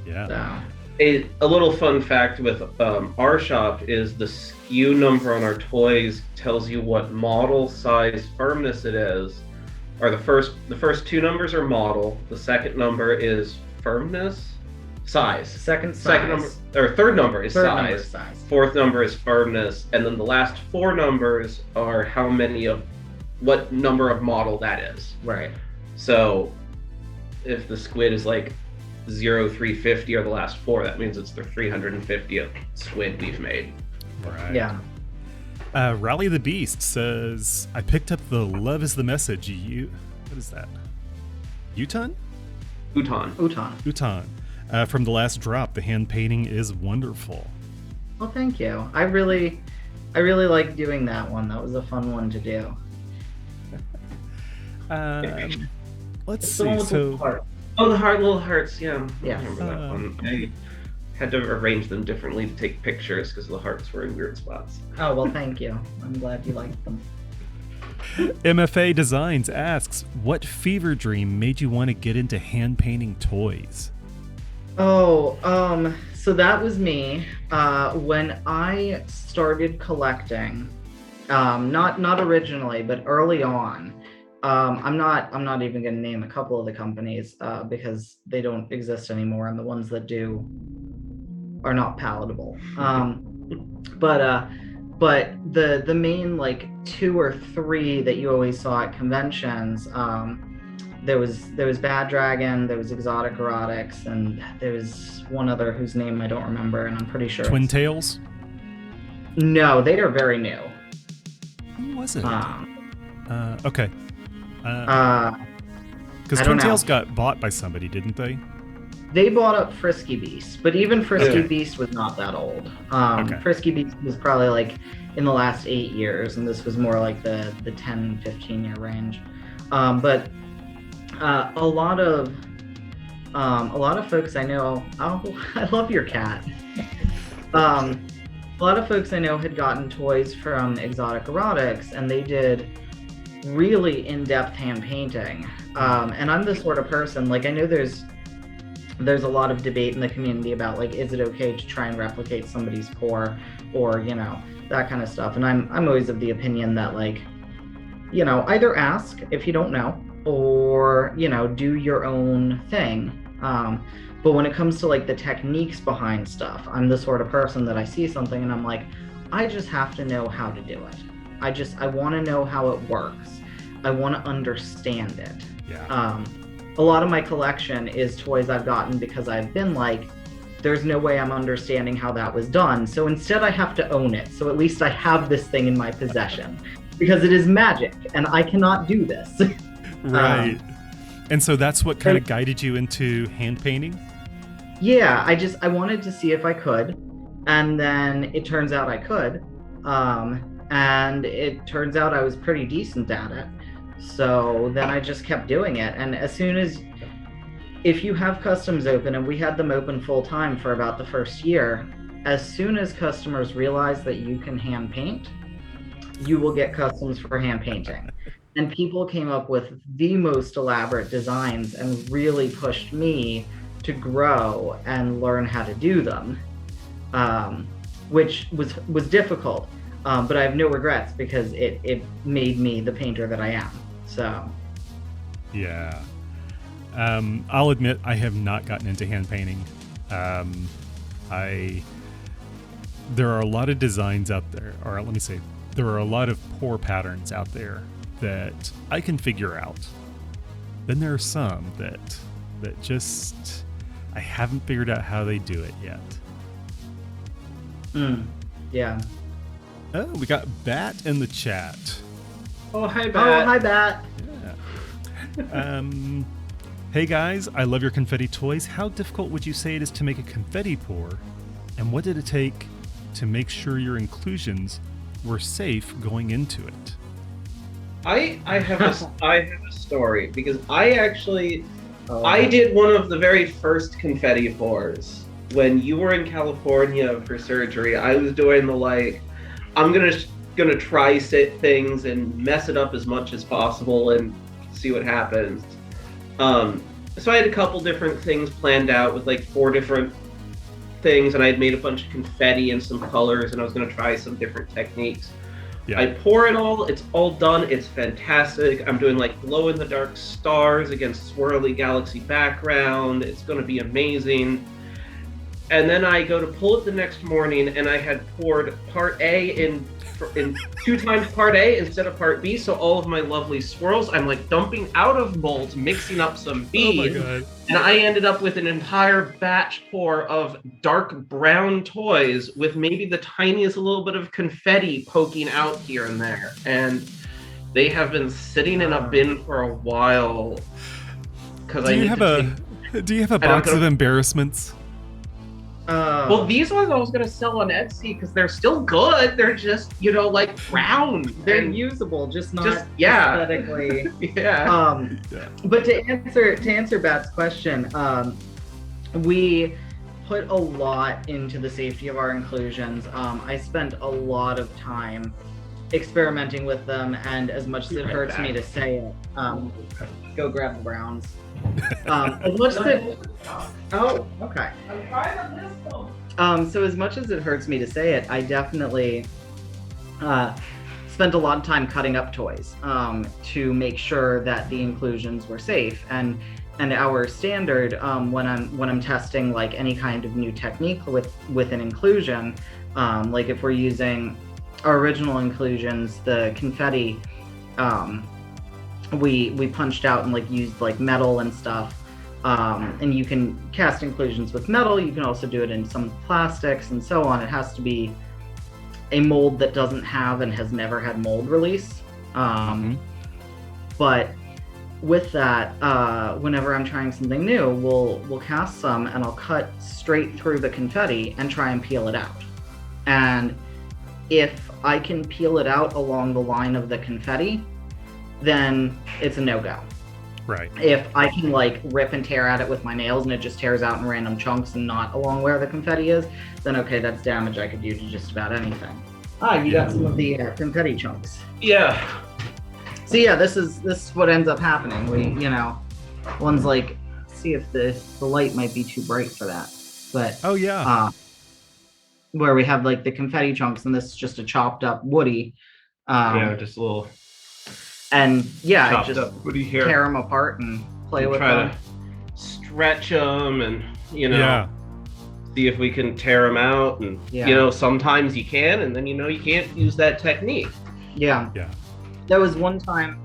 Yeah. A little fun fact with our shop is the SKU number on our toys tells you what model, size, firmness it is. Or the first two numbers are model. The second number is firmness, size. Second number or third number is size. Fourth number is firmness, and then the last four numbers are how many of what number of model that is. Right. So if the squid is like 0350 or the last four, that means it's the 350th squid we've made. Right. Yeah. Rally the Beast says, I picked up the Love is the Message. What is that? Uton. From the last drop. The hand painting is wonderful. Well, thank you. I really like doing that one. That was a fun one to do. Let's see. So, heart. Oh, the little hearts. Yeah. Yeah. I remember that one. I had to arrange them differently to take pictures because the hearts were in weird spots. Oh, well, thank you. I'm glad you liked them. MFA Designs asks, what fever dream made you want to get into hand painting toys? Oh, so that was me. When I started collecting, not originally, but early on. I'm not even going to name a couple of the companies because they don't exist anymore, and the ones that do are not palatable. But the main like 2 or 3 that you always saw at conventions, there was Bad Dragon, there was Exotic Erotics, and there was one other whose name I don't remember, and I'm pretty sure Twin Tails? No, they are very new. Who was it? Okay. Because I Twin don't know. Tails got bought by somebody, didn't they? They bought up Frisky Beast, but even Frisky Beast was not that old. Frisky Beast was probably like in the last 8 years, and this was more like the 10, 15 year range. But a lot of folks I know. Oh, I love your cat. A lot of folks I know had gotten toys from Exotic Erotics, and they did really in-depth hand painting. And I'm the sort of person, like, I know there's a lot of debate in the community about, like, is it okay to try and replicate somebody's core or, you know, that kind of stuff. And I'm always of the opinion that, like, you know, either ask if you don't know, or, you know, do your own thing. But when it comes to like the techniques behind stuff, I'm the sort of person that I see something and I'm like, I just have to know how to do it. I want to know how it works. I want to understand it. Yeah. A lot of my collection is toys I've gotten because I've been like, there's no way I'm understanding how that was done. So instead I have to own it. So at least I have this thing in my possession because it is magic and I cannot do this. Right. And so that's what kind of guided you into hand painting? Yeah, I wanted to see if I could, and then it turns out I could, and it turns out I was pretty decent at it. So then I just kept doing it, and as soon as, if you have customs open, and we had them open full time for about the first year, as soon as customers realize that you can hand paint, you will get customs for hand painting. And people came up with the most elaborate designs and really pushed me to grow and learn how to do them, which was difficult, but I have no regrets because it made me the painter that I am. So yeah, I'll admit I have not gotten into hand painting. There are a lot of designs out there, or let me say, there are a lot of pour patterns out there that I can figure out. Then there are some that just I haven't figured out how they do it yet. Yeah. Oh, we got Bat in the chat. Oh, hi, Bat. Oh, hi, Bat. Yeah. Hey guys, I love your confetti toys. How difficult would you say it is to make a confetti pour? And what did it take to make sure your inclusions were safe going into it? I have a story because I did one of the very first confetti pours when you were in California for surgery. I was doing the like, I'm gonna try things and mess it up as much as possible and see what happens. So I had a couple different things planned out with like 4 different things, and I had made a bunch of confetti and some colors, and I was gonna try some different techniques. Yeah. I pour it all, it's all done, it's fantastic. I'm doing like glow in the dark stars against swirly galaxy background. It's gonna be amazing. And then I go to pull it the next morning, and I had poured part A in 2 times part A instead of part B, so all of my lovely swirls, I'm like dumping out of molds, mixing up some beads, and I ended up with an entire batch pour of dark brown toys with maybe the tiniest little bit of confetti poking out here and there, and they have been sitting in a bin for a while. Do you have a box of embarrassments? Well, these ones I was going to sell on Etsy because they're still good. They're just, you know, like round. They're usable, just not aesthetically. Yeah. But to answer Bat's question, we put a lot into the safety of our inclusions. I spent a lot of time experimenting with them, and as much as it hurts me to say it, go grab the browns. As much as it, oh, okay. I'm trying on this though. So as much as it hurts me to say it, I definitely spent a lot of time cutting up toys to make sure that the inclusions were safe. And our standard when I'm testing like any kind of new technique with an inclusion, like if we're using our original inclusions, the confetti, we punched out and like used like metal and stuff, and you can cast inclusions with metal. You can also do it in some plastics and so on. It has to be a mold that doesn't have and has never had mold release. But with that, whenever I'm trying something new, we'll cast some and I'll cut straight through the confetti and try and peel it out. And if I can peel it out along the line of the confetti, then it's a no-go. Right. If I can like rip and tear at it with my nails and it just tears out in random chunks and not along where the confetti is, then okay, that's damage I could do to just about anything. You got some of the confetti chunks. Yeah. So yeah, this is what ends up happening. One's like, see if the light might be too bright for that. But oh yeah. where we have like the confetti chunks, and this is just a chopped up woody. Yeah, just a little. And yeah, I chopped just up woody here. tear them apart and play with try them. to stretch them, and see if we can tear them out. And sometimes you can, and then you can't use that technique. Yeah. There was one time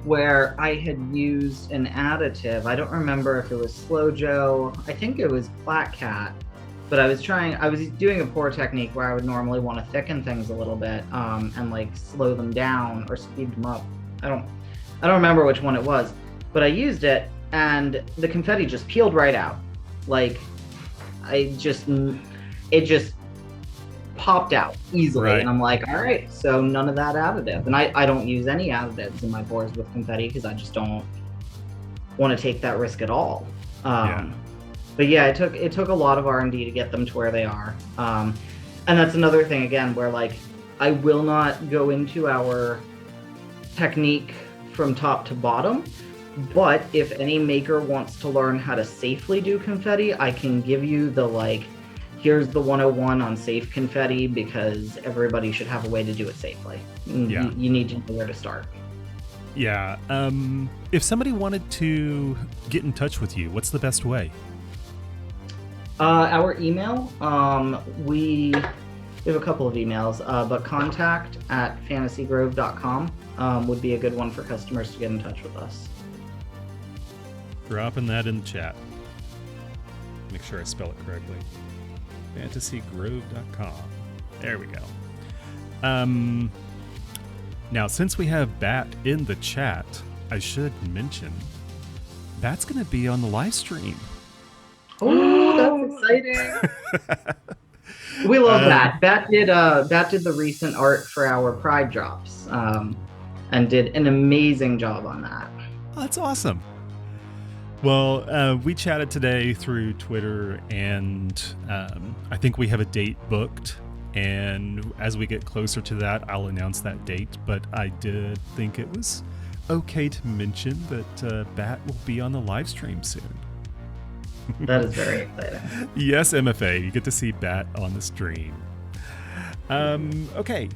where I had used an additive. I don't remember if it was Slow Joe. I think it was Black Cat. But I was doing a pour technique where I would normally want to thicken things a little bit, and like slow them down or speed them up. I don't remember which one it was, but I used it and the confetti just peeled right out. Like it just popped out easily. Right. And I'm like, all right, so none of that additive. And I don't use any additives in my pours with confetti because I just don't want to take that risk at all. But yeah, it took a lot of R&D to get them to where they are. And that's another thing, again, where like I will not go into our technique from top to bottom, but if any maker wants to learn how to safely do confetti, I can give you the here's the 101 on safe confetti, because everybody should have a way to do it safely. You need to know where to start. Yeah. If somebody wanted to get in touch with you, what's the best way? Our email, we have a couple of emails, but contact@fantasygrove.com would be a good one for customers to get in touch with us. Dropping that in the chat. Make sure I spell it correctly. FantasyGrove.com. There we go. Now, since we have Bat in the chat, I should mention Bat's going to be on the live stream. Oh, that's exciting! We love that. Bat did the recent art for our Pride drops, and did an amazing job on that. Oh, that's awesome. Well, we chatted today through Twitter, and I think we have a date booked. And as we get closer to that, I'll announce that date. But I did think it was okay to mention that Bat will be on the live stream soon. That is very exciting. Yes, MFA, you get to see Bat on the stream. Okay,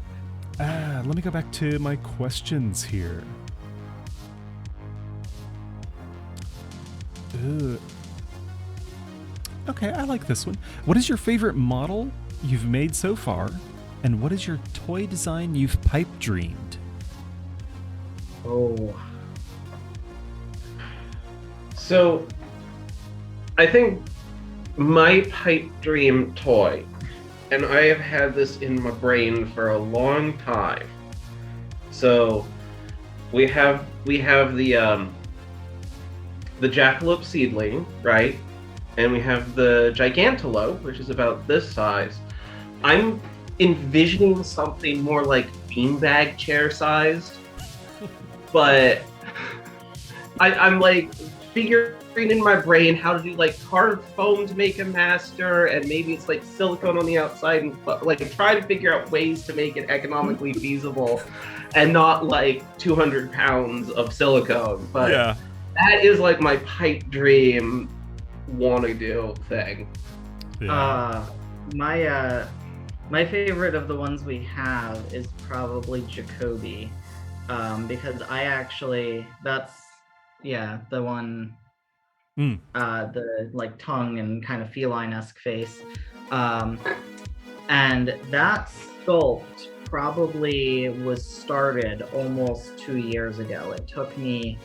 let me go back to my questions here. Okay, I like this one. What is your favorite model you've made so far, and what is your toy design you've pipe dreamed? So I think my pipe dream toy, and I have had this in my brain for a long time. So we have the jackalope seedling, right? And we have the gigantalope, which is about this size. I'm envisioning something more like beanbag chair sized, but I'm like figuring in my brain how to do like carved foam to make a master, and maybe it's like silicone on the outside, and like try to figure out ways to make it economically feasible and not like 200 pounds of silicone. But yeah, that is like my pipe dream wanna do thing. Yeah. My favorite of the ones we have is probably Jacoby, because that's the one, the like tongue and kind of feline-esque face, and that sculpt probably was started almost 2 years ago. It took me,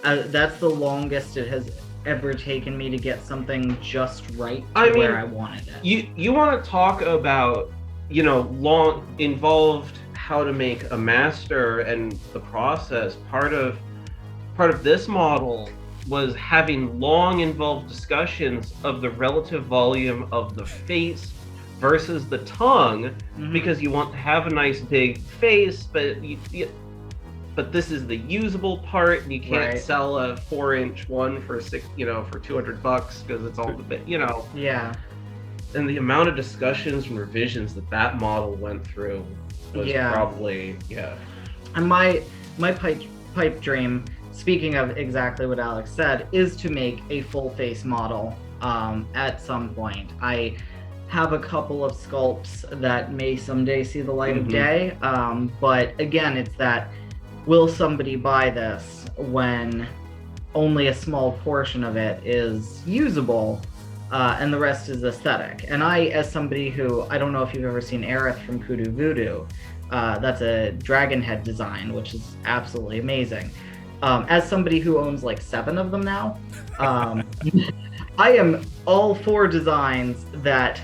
that's the longest it has ever taken me to get something just right where I wanted it. You want to talk about, long involved how to make a master and the process. Part of this model was having long involved discussions of the relative volume of the face versus the tongue, because you want to have a nice big face, but this is the usable part, and you can't sell a 4-inch one for for $200 because it's all the bit, Yeah. And the amount of discussions and revisions that model went through was probably And my pipe dream, speaking of exactly what Alex said, is to make a full face model at some point. have a couple of sculpts that may someday see the light of day. But again, it's that, will somebody buy this when only a small portion of it is usable, and the rest is aesthetic? And I, as somebody who, I don't know if you've ever seen Aerith from Kudu Voodoo, that's a dragon head design, which is absolutely amazing. As somebody who owns like 7 of them now, I am all for designs that,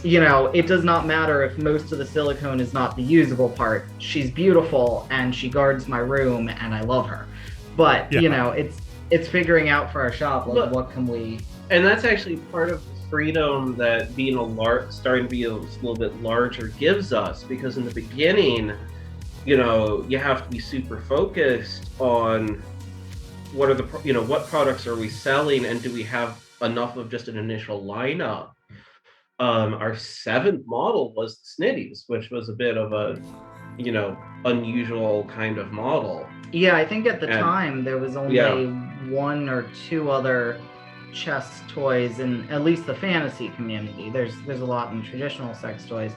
you know, it does not matter if most of the silicone is not the usable part. She's beautiful and she guards my room and I love her. But, you know, it's figuring out for our shop, like, what can we... And that's actually part of the freedom that being starting to be a little bit larger gives us, because in the beginning, you know, you have to be super focused on what are the, you know, what products are we selling, and do we have enough of just an initial lineup. Our 7th model was the Snitties, which was a bit of a, you know, unusual kind of model. Yeah, I think at the time there was only 1 or 2 other chess toys in at least the fantasy community. There's a lot in traditional sex toys,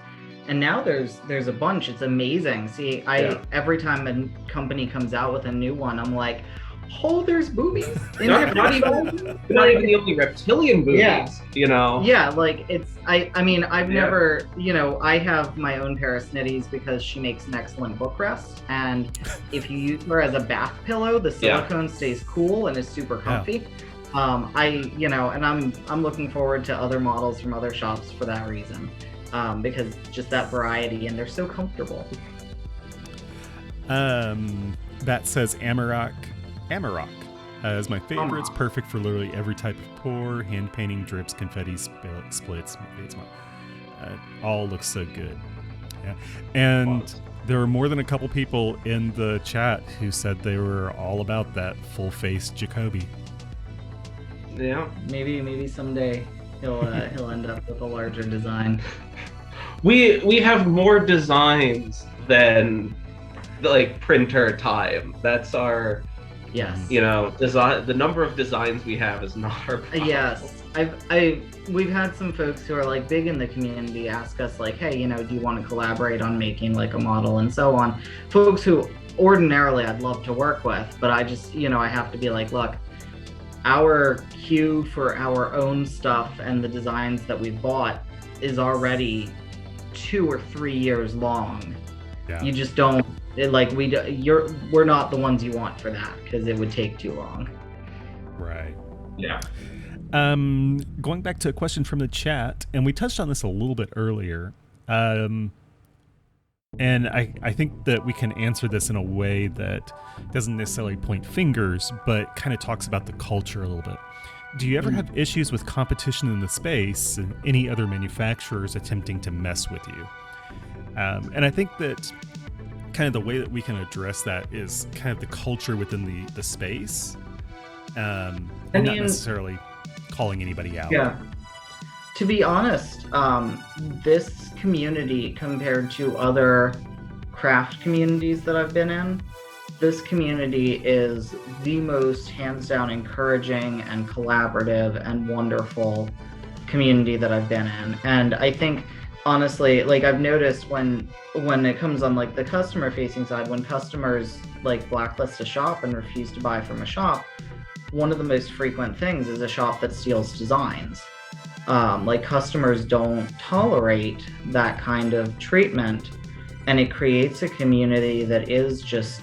and now there's a bunch. It's amazing. See, every time a company comes out with a new one, I'm like, oh, there's boobies. not even the only reptilian boobies, you know? Yeah, like, it's, I mean, I've never, you know, I have my own pair of Snitties because she makes an excellent book rest. And if you use her as a bath pillow, the silicone stays cool and is super comfy. You know, and I'm looking forward to other models from other shops for that reason. Because just that variety, and they're so comfortable. That says Amarok is my favorite. It's perfect for literally every type of pour, hand painting, drips, confetti, splits. All looks so good. Yeah. And there were more than a couple people in the chat who said they were all about that full face Jacoby. Yeah. Maybe someday he'll end up with a larger design. We have more designs than like printer time. That's our you know, design. The number of designs we have is not our problem. Yes, we've had some folks who are like big in the community ask us like, hey, you know, do you want to collaborate on making like a model and so on. Folks who ordinarily I'd love to work with, but I just, you know, I have to be like, look, our queue for our own stuff and the designs that we've bought is already 2 or 3 years long. Yeah. You just don't. We're not the ones you want for that, because it would take too long. Right. Yeah. Going back to a question from the chat, and we touched on this a little bit earlier, and I think that we can answer this in a way that doesn't necessarily point fingers, but kind of talks about the culture a little bit. Do you ever have issues with competition in the space and any other manufacturers attempting to mess with you? And I think that kind of the way that we can address that is kind of the culture within the space, and not necessarily calling anybody out. Yeah. To be honest, this community compared to other craft communities that I've been in, this community is the most hands down encouraging and collaborative and wonderful community that I've been in. And I think honestly, like, I've noticed when it comes on like the customer facing side, when customers like blacklist a shop and refuse to buy from a shop, one of the most frequent things is a shop that steals designs. Like, customers don't tolerate that kind of treatment, and it creates a community that is just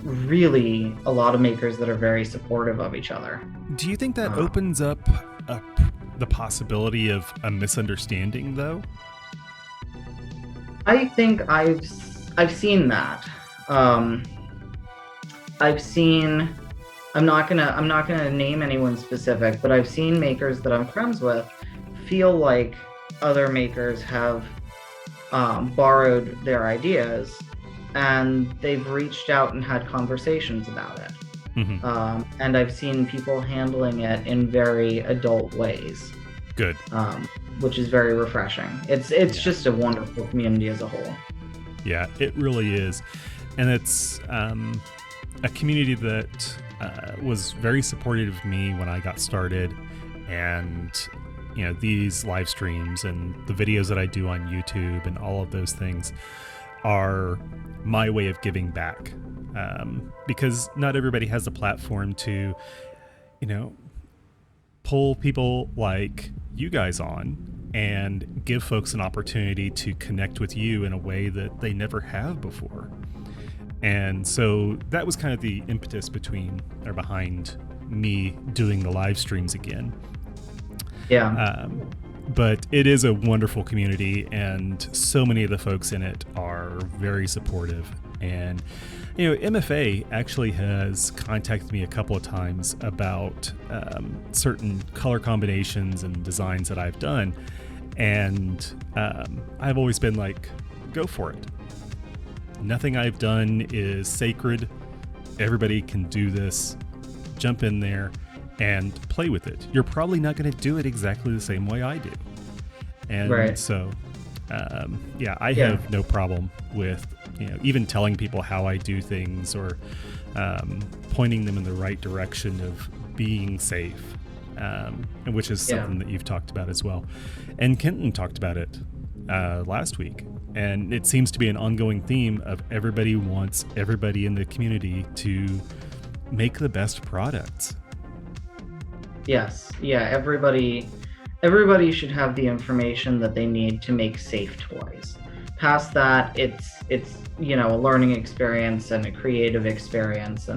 really a lot of makers that are very supportive of each other. Do you think that opens up the possibility of a misunderstanding, though? I think I've seen that. I've seen. I'm not gonna name anyone specific, but I've seen makers that I'm friends with feel like other makers have borrowed their ideas, and they've reached out and had conversations about it. Mm-hmm. And I've seen people handling it in very adult ways. Good. Which is very refreshing. It's just a wonderful community as a whole. Yeah, it really is. And it's a community that was very supportive of me when I got started. And, these live streams and the videos that I do on YouTube and all of those things are my way of giving back, because not everybody has a platform to, pull people like you guys on and give folks an opportunity to connect with you in a way that they never have before. And so that was kind of the impetus behind me doing the live streams again. Yeah. But it is a wonderful community, and so many of the folks in it are very supportive. And, MFA actually has contacted me a couple of times about certain color combinations and designs that I've done. And I've always been like, go for it. Nothing I've done is sacred. Everybody can do this. Jump in there and play with it. You're probably not going to do it exactly the same way I do. And so, I have no problem with, even telling people how I do things, or pointing them in the right direction of being safe, and which is something that you've talked about as well. And Kenton talked about it last week. And it seems to be an ongoing theme of everybody wants everybody in the community to make the best products. Yes. Yeah. Everybody should have the information that they need to make safe toys. Past that, it's a learning experience and a creative experience,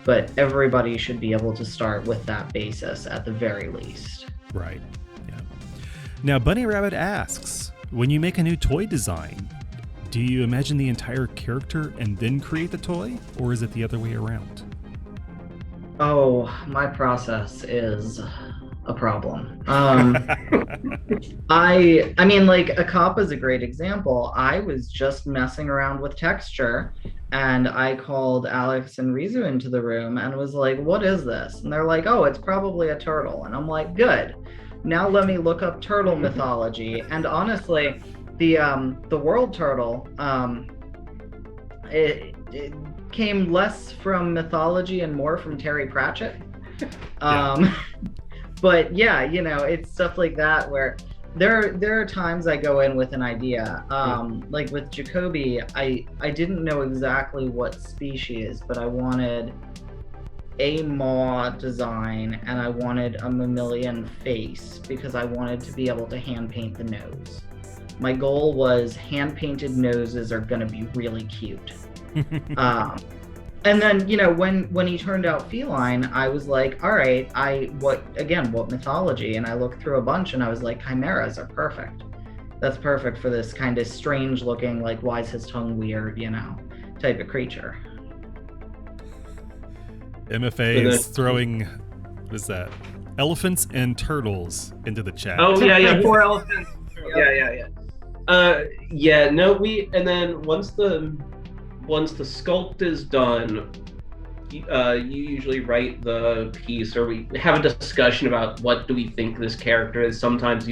but everybody should be able to start with that basis at the very least. Right. Yeah. Now, Bunny Rabbit asks, when you make a new toy design, do you imagine the entire character and then create the toy, or is it the other way around? Oh, my process is a problem. I mean, like, a cop is a great example. I was just messing around with texture, and I called Alex and Rizu into the room and was like, what is this? And they're like, oh, it's probably a turtle. And I'm like, good. Now let me look up turtle mythology. And honestly, the world turtle, it came less from mythology and more from Terry Pratchett. But yeah, it's stuff like that where there are times I go in with an idea. Like with Jacoby, I didn't know exactly what species, but I wanted a maw design and I wanted a mammalian face because I wanted to be able to hand paint the nose. My goal was hand painted noses are going to be really cute. And then, when he turned out feline, I was like, all right, what mythology? And I looked through a bunch and I was like, chimeras are perfect. That's perfect for this kind of strange looking, like, why is his tongue weird, type of creature. MFA is throwing, what is that? Elephants and turtles into the chat. Oh, yeah, poor elephants. Yeah. And then once the sculpt is done, you usually write the piece, or we have a discussion about what do we think this character is. Sometimes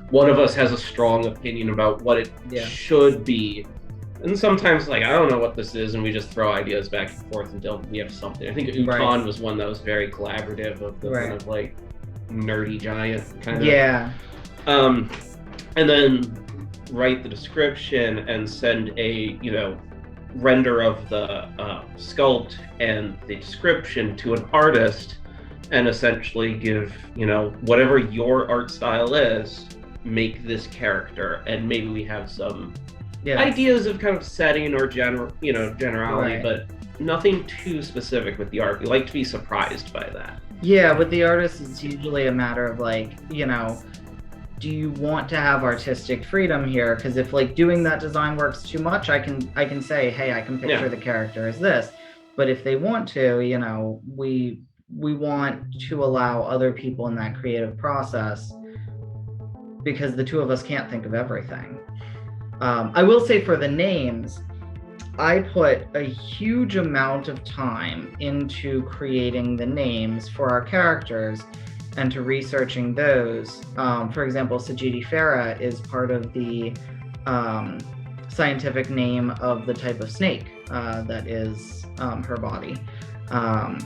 one of us has a strong opinion about what it should be, and sometimes, like, I don't know what this is, and we just throw ideas back and forth until we have something. I think Uton was one that was very collaborative, of the kind of like nerdy giant kind of. Yeah. And then write the description and send a render of the sculpt and the description to an artist, and essentially give whatever your art style is, make this character, and maybe we have some ideas of kind of setting or generality, but nothing too specific with the art. We like to be surprised by that. Yeah, with the artist, it's usually a matter of like, do you want to have artistic freedom here? Because if like doing that design works too much, I can say, hey, I can picture the character as this. But if they want to, we want to allow other people in that creative process, because the two of us can't think of everything. I will say for the names, I put a huge amount of time into creating the names for our characters and to researching those. For example, Sajidi Farah is part of the scientific name of the type of snake that is her body. Trying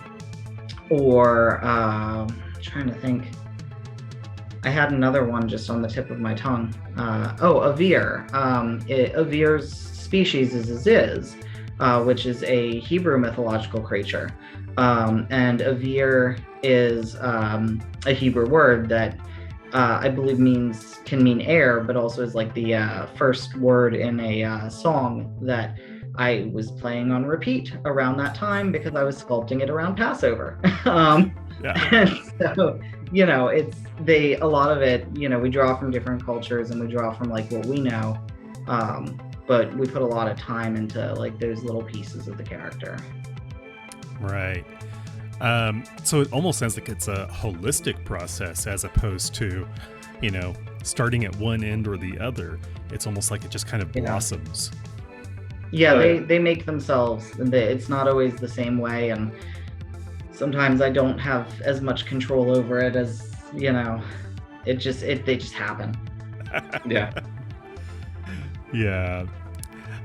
to think. I had another one just on the tip of my tongue. A veer. A veer's species is a ziz, which is a Hebrew mythological creature. And a veer is a Hebrew word that I believe can mean air, but also is like the first word in a song that I was playing on repeat around that time because I was sculpting it around Passover. And so, a lot of it, we draw from different cultures and we draw from like what we know. But we put a lot of time into like those little pieces of the character. Right. So it almost sounds like it's a holistic process as opposed to, starting at one end or the other. It's almost like it just kind of blossoms. Yeah, they make themselves. It's not always the same way, and sometimes I don't have as much control over it as, they just happen. Yeah. Yeah.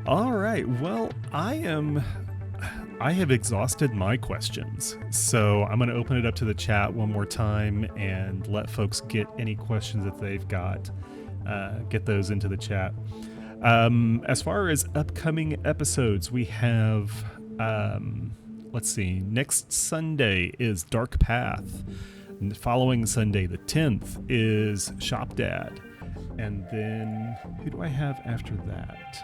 All right. Well, I have exhausted my questions, so I'm going to open it up to the chat one more time and let folks get any questions that they've got. Get those into the chat. As far as upcoming episodes, we have, let's see, next Sunday is Dark Path. And the following Sunday, the 10th, is Shop Dad. And then, who do I have after that?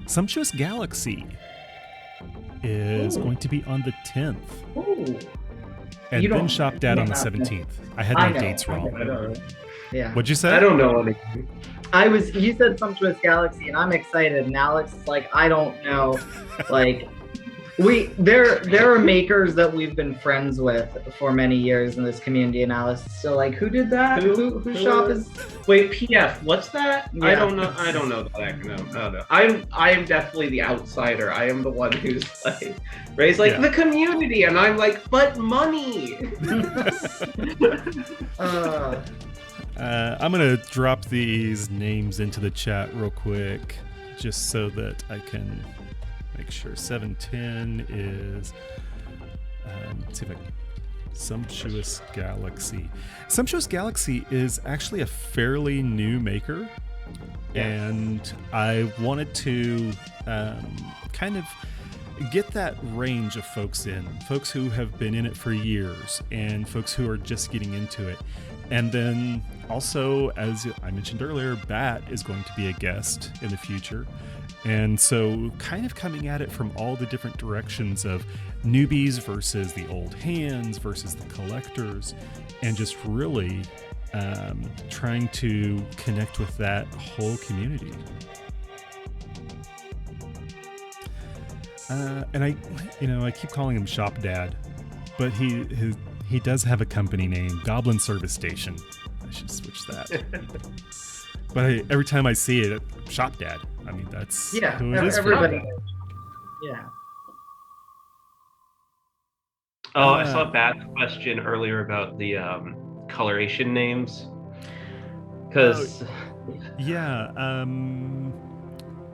Sumptuous Galaxy is going to be on the 10th. Ooh. And then Shop Dad on the 17th. I had my dates wrong. Yeah. What'd you say? I don't know anything. You said Sumptuous Galaxy, and I'm excited. And Alex is like, I don't know. Like, there are makers that we've been friends with for many years in this community, and Alex is still like, who did that? Whose shop is? Wait, PF, what's that? Yeah. I don't know that acronym. I don't know. I am definitely the outsider. I am the one who's like, Ray's like, the community, and I'm like, but money. I'm gonna drop these names into the chat real quick, just so that I can make sure. 710 is let's see if I can. Sumptuous Galaxy. Sumptuous Galaxy is actually a fairly new maker, and I wanted to kind of get that range of folks who have been in it for years and folks who are just getting into it. And then also, as I mentioned earlier, Bat is going to be a guest in the future. And so kind of coming at it from all the different directions of newbies versus the old hands versus the collectors, and just really trying to connect with that whole community. And I keep calling him Shop Dad, but he does have a company name, Goblin Service Station. I should switch that. But every time I see it, Shop Dad. I mean, that's who it is. Everybody. Yeah. Oh, I saw a bad question earlier about the coloration names. Because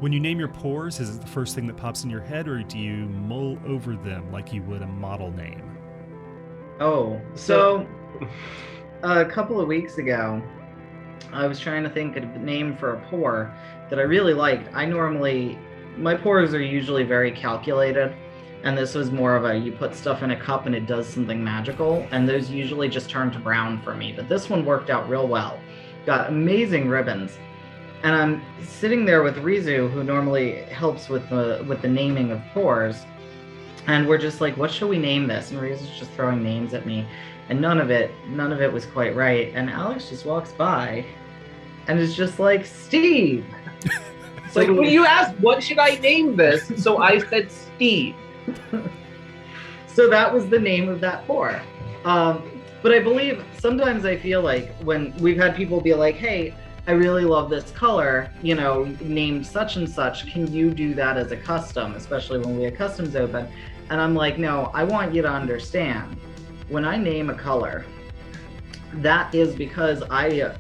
when you name your pores, is it the first thing that pops in your head, or do you mull over them like you would a model name? Oh, so a couple of weeks ago, I was trying to think of a name for a pore that I really liked. My pores are usually very calculated, and this was more of you put stuff in a cup and it does something magical, and those usually just turn to brown for me. But this one worked out real well. Got amazing ribbons. And I'm sitting there with Rizu, who normally helps with the naming of pores, and we're just like, what should we name this? And Rizu's just throwing names at me, and none of it was quite right. And Alex just walks by and is just like, Steve. It's like, when you asked what should I name this, so I said Steve. So that was the name of that pore. But I believe sometimes I feel like when we've had people be like, hey, I really love this color, named such and such, can you do that as a custom, especially when we have customs open? And I'm like, no, I want you to understand, when I name a color, that is because I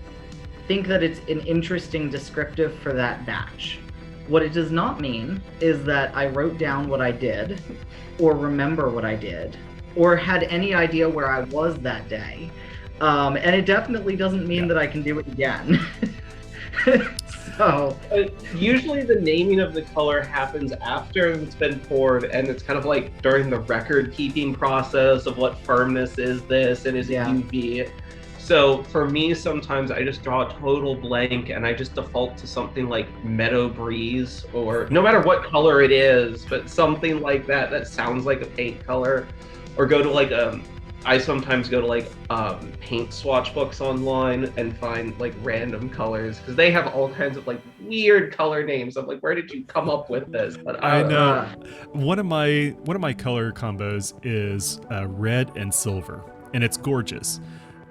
think that it's an interesting descriptive for that batch. What it does not mean is that I wrote down what I did or remember what I did or had any idea where I was that day. And it definitely doesn't mean that I can do it again. So usually the naming of the color happens after it's been poured, and it's kind of like during the record keeping process of what firmness is this and is it UV. So for me, sometimes I just draw a total blank and I just default to something like Meadow Breeze, or no matter what color it is, but something like that that sounds like a paint color, or go to like I sometimes go to like paint swatch books online and find like random colors, because they have all kinds of like weird color names. I'm like, where did you come up with this? But I know one of my color combos is red and silver, and it's gorgeous,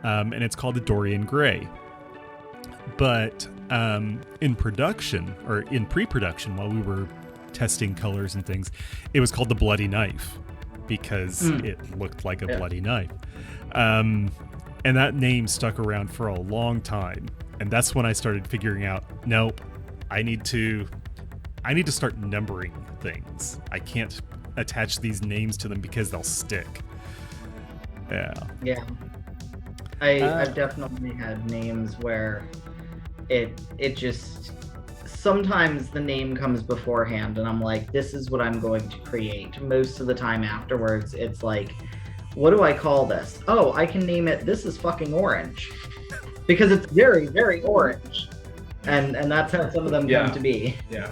and it's called the Dorian Gray. But in production, or in pre-production, while we were testing colors and things, it was called the Bloody Knife, because it looked like a bloody knife. And that name stuck around for a long time. And that's when I started figuring out, nope, I need to start numbering things. I can't attach these names to them because they'll stick. Yeah. I've definitely had names where it just, sometimes the name comes beforehand and I'm like, this is what I'm going to create. Most of the time afterwards, it's like, what do I call this? Oh, I can name it, this is fucking orange. Because it's very, very orange. And that's how some of them come to be. Yeah.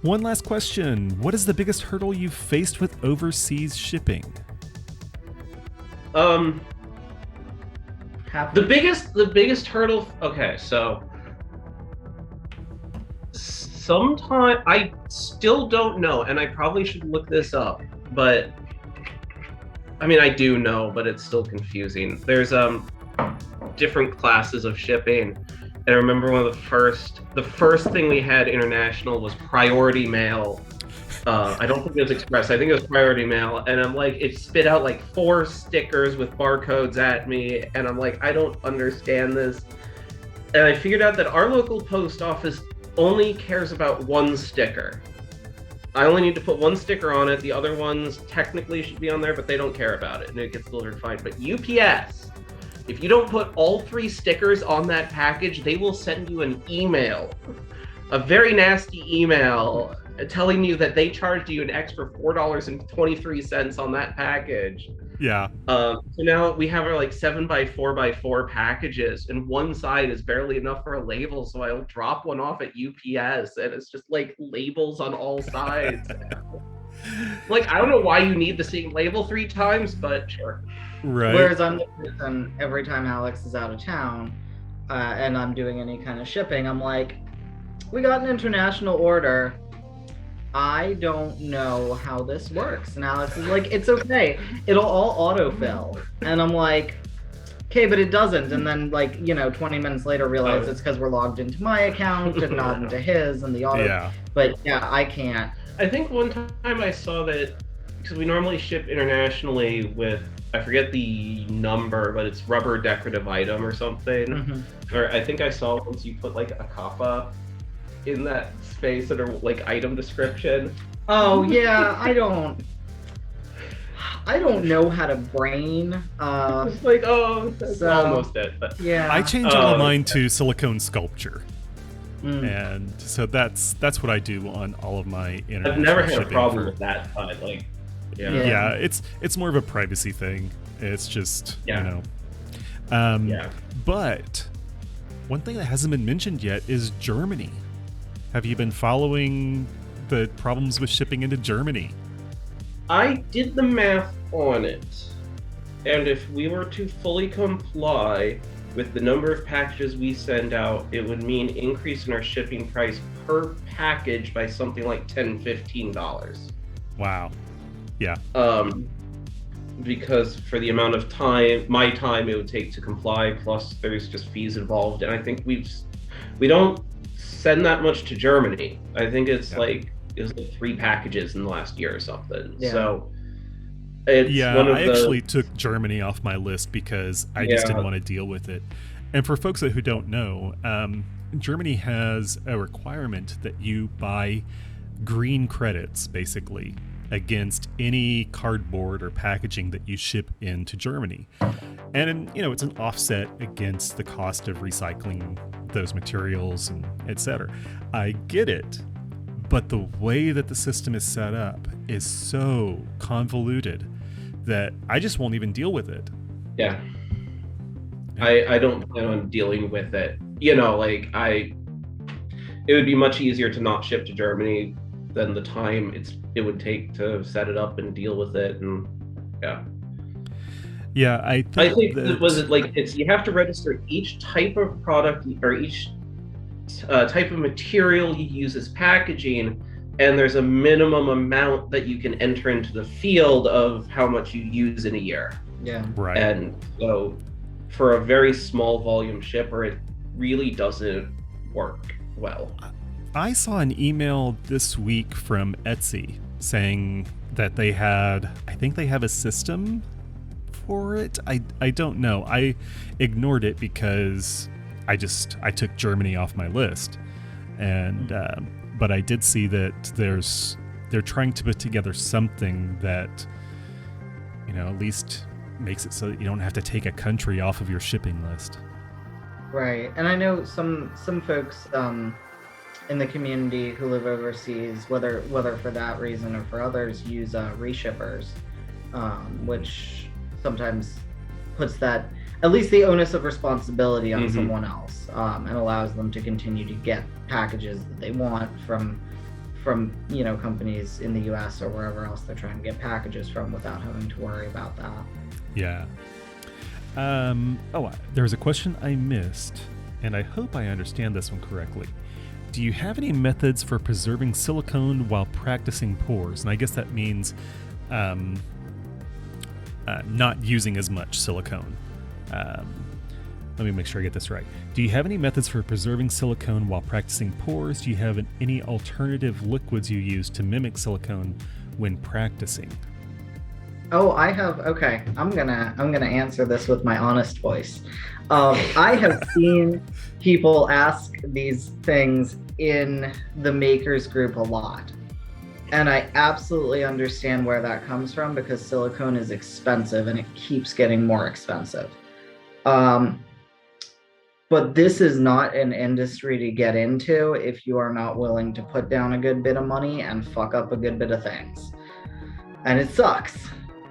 One last question. What is the biggest hurdle you've faced with overseas shipping? The biggest hurdle. Okay, so sometime I still don't know, and I probably should look this up, but I mean I do know, but it's still confusing. There's different classes of shipping, and I remember one of the first thing we had international was priority mail. I don't think it was express. I think it was priority mail. And I'm like, it spit out like 4 stickers with barcodes at me. And I'm like, I don't understand this. And I figured out that our local post office only cares about 1 sticker. I only need to put 1 sticker on it. The other ones technically should be on there, but they don't care about it. And it gets delivered fine. But UPS, if you don't put all 3 stickers on that package, they will send you an email. A very nasty email telling you that they charged you an extra $4.23 on that package. Yeah. So now we have our like 7x4x4 packages, and one side is barely enough for a label, so I'll drop one off at UPS, and it's just like labels on all sides. Like, I don't know why you need the same label 3 times, but sure. Right. Whereas I'm the person, every time Alex is out of town and I'm doing any kind of shipping, I'm like, we got an international order. I don't know how this works. And Alex is like, it's okay. It'll all autofill. And I'm like, okay, but it doesn't. And then 20 minutes later realize it's because we're logged into my account and not into his and the auto. Yeah. But yeah, I can't. I think one time I saw that, because we normally ship internationally with, I forget the number, but it's rubber decorative item or something. Mm-hmm. Or I think I saw once you put like a kappa in that space under like item description. Oh yeah, I don't know how to brain. It's like, oh, that's almost it. But yeah, I changed all of mine to silicone sculpture, and so that's what I do on all of my international I've never had shipping a problem with that side. Like, yeah, it's more of a privacy thing. It's just But one thing that hasn't been mentioned yet is Germany. Have you been following the problems with shipping into Germany? I did the math on it, and if we were to fully comply with the number of packages we send out, it would mean increase in our shipping price per package by something like $10-15. Wow. Yeah. Because for the amount of time, my time it would take to comply, plus there's just fees involved, and I think we don't send that much to Germany. I think it was like 3 packages in the last year or something. Yeah. So it's one of I actually took Germany off my list because I just didn't want to deal with it. And for folks who don't know, Germany has a requirement that you buy green credits, basically, against any cardboard or packaging that you ship into Germany. And, it's an offset against the cost of recycling those materials and et cetera. I get it, but the way that the system is set up is so convoluted that I just won't even deal with it. Yeah. I don't plan on dealing with it. It would be much easier to not ship to Germany than the time it would take to set it up and deal with it. And yeah, I think that you have to register each type of product or each type of material you use as packaging, and there's a minimum amount that you can enter into the field of how much you use in a year. Yeah. Right. And so for a very small volume shipper, it really doesn't work well. I saw an email this week from Etsy saying that they have a system for it. I don't know. I ignored it because I took Germany off my list. And but I did see that they're trying to put together something that at least makes it so that you don't have to take a country off of your shipping list. Right. And I know some folks in the community who live overseas, whether for that reason or for others, use reshippers, which sometimes puts that, at least the onus of responsibility on someone else, and allows them to continue to get packages that they want from companies in the US or wherever else they're trying to get packages from without having to worry about that. Yeah. There was a question I missed, and I hope I understand this one correctly. Do you have any methods for preserving silicone while practicing pours? And I guess that means not using as much silicone. Let me make sure I get this right. Do you have any methods for preserving silicone while practicing pours? Do you have any alternative liquids you use to mimic silicone when practicing? Oh, I have. Okay, I'm gonna answer this with my honest voice. I have seen people ask these things in the makers group a lot, and I absolutely understand where that comes from because silicone is expensive and it keeps getting more expensive. But this is not an industry to get into if you are not willing to put down a good bit of money and fuck up a good bit of things, and it sucks.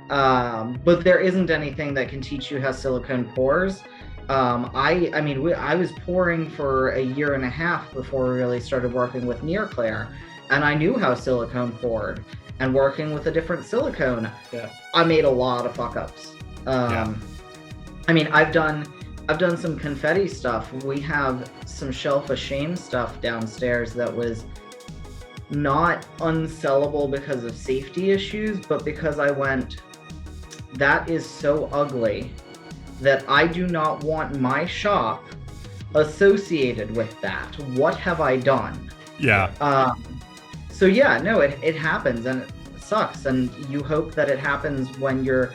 But there isn't anything that can teach you how silicone pours. I was pouring for a year and a half before we really started working with NearClear, and I knew how silicone poured. And working with a different silicone, I made a lot of fuck ups. I've done some confetti stuff. We have some shelf of shame stuff downstairs that was not unsellable because of safety issues, but because I went, that is so ugly that I do not want my shop associated with that. What have I done? Yeah. It happens and it sucks. And you hope that it happens when you're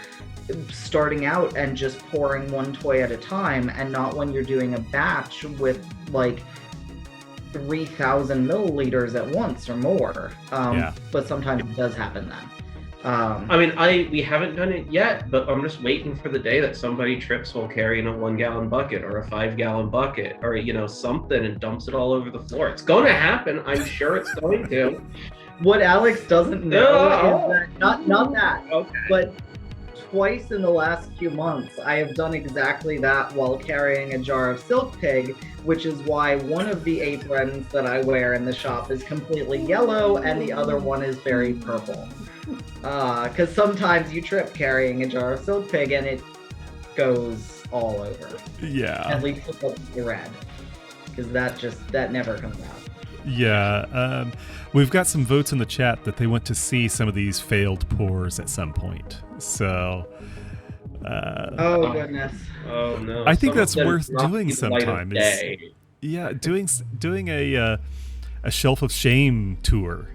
starting out and just pouring one toy at a time, and not when you're doing a batch with like 3,000 milliliters at once or more. But sometimes it does happen then. We haven't done it yet, but I'm just waiting for the day that somebody trips while carrying a 1 gallon bucket or a 5 gallon bucket or, something and dumps it all over the floor. It's going to happen. I'm sure it's going to. What Alex doesn't know is that, not that, okay, but twice in the last few months, I have done exactly that while carrying a jar of Silk Pig, which is why one of the aprons that I wear in the shop is completely yellow and the other one is very purple. Because sometimes you trip carrying a jar of Silk Pig and it goes all over. Yeah. At least it doesn't be red, because that never comes out. Yeah. We've got some votes in the chat that they want to see some of these failed pours at some point. So. Oh goodness. Oh no. I think that's worth doing sometime. Yeah, doing a shelf of shame tour.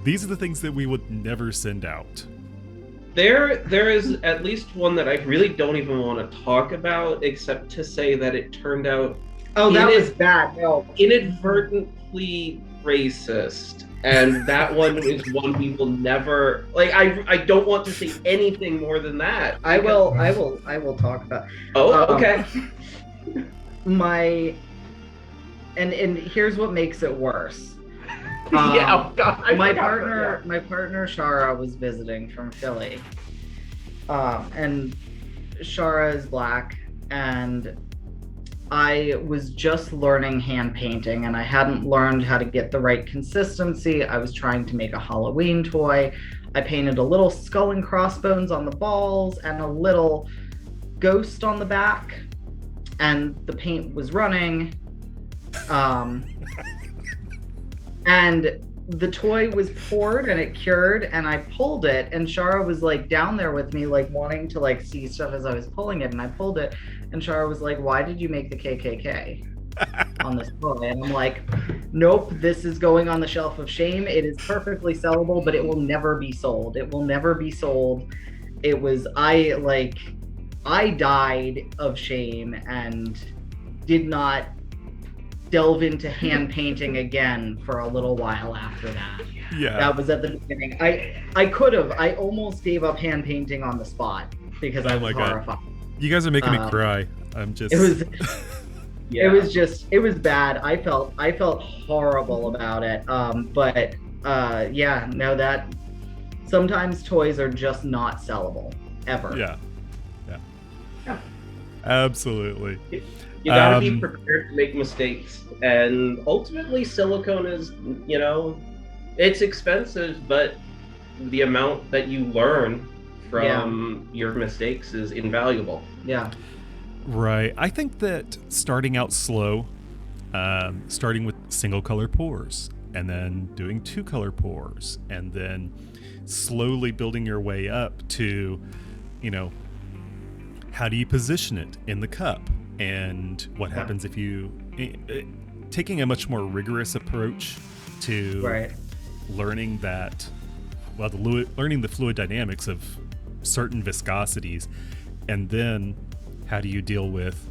These are the things that we would never send out. There is at least one that I really don't even want to talk about, except to say that it turned out. Oh, that was bad. No. Inadvertent deeply racist, and that one is one we will never like. I don't want to say anything more than that. I will talk about. Oh, okay. And here's what makes it worse. Yeah, oh God, my partner Shara was visiting from Philly, and Shara is black, and I was just learning hand painting, and I hadn't learned how to get the right consistency. I was trying to make a Halloween toy. I painted a little skull and crossbones on the balls and a little ghost on the back, and the paint was running. And the toy was poured and it cured, and I pulled it, and Shara was like down there with me, like wanting to like see stuff as I was pulling it, and I pulled it, and Shara was like, "Why did you make the KKK on this toy?" And I'm like, "Nope, this is going on the shelf of shame. It is perfectly sellable, but it will never be sold. It will never be sold." It was I died of shame and did not delve into hand painting again for a little while after that. Yeah. That was at the beginning. I almost gave up hand painting on the spot because I was horrified. You guys are making me cry. I'm just it was bad. I felt horrible about it. That sometimes toys are just not sellable ever. Yeah. Absolutely. You gotta be prepared to make mistakes, and ultimately silicone is, it's expensive, but the amount that you learn from your mistakes is invaluable. Yeah. Right. I think that starting out slow, starting with single color pours, and then doing 2-color pours, and then slowly building your way up to, how do you position it in the cup? And what happens if you taking a much more rigorous approach to learning learning the fluid dynamics of certain viscosities, and then how do you deal with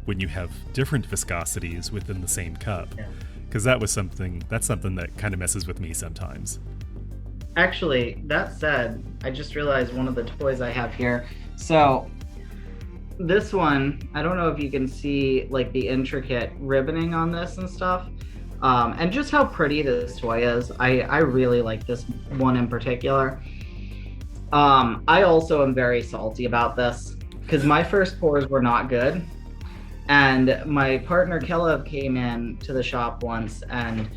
when you have different viscosities within the same cup? Because that's something that kind of messes with me sometimes. Actually, that said, I just realized one of the toys I have here. So this one, I don't know if you can see like the intricate ribboning on this and stuff, and just how pretty this toy is. I really like this one in particular. I also am very salty about this because my first pours were not good, and my partner Kelev came in to the shop once and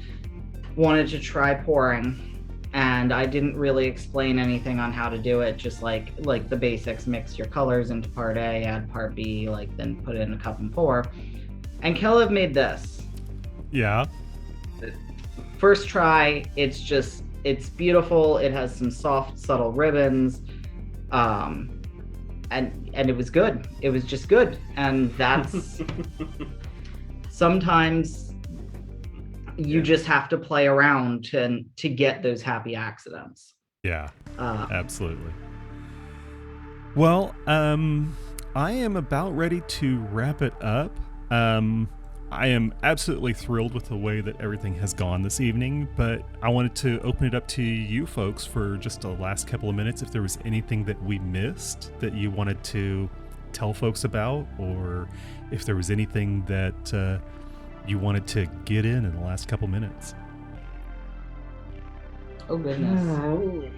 wanted to try pouring. And I didn't really explain anything on how to do it, just like the basics: mix your colors into part A, add part B, then put it in a cup and pour. And Kelev made this. Yeah. First try, it's beautiful. It has some soft, subtle ribbons, and it was good. It was just good, and that's sometimes. You just have to play around to get those happy accidents. Yeah, absolutely. Well, I am about ready to wrap it up. I am absolutely thrilled with the way that everything has gone this evening, but I wanted to open it up to you folks for just the last couple of minutes. If there was anything that we missed that you wanted to tell folks about, or if there was anything that you wanted to get in the last couple minutes. Oh goodness.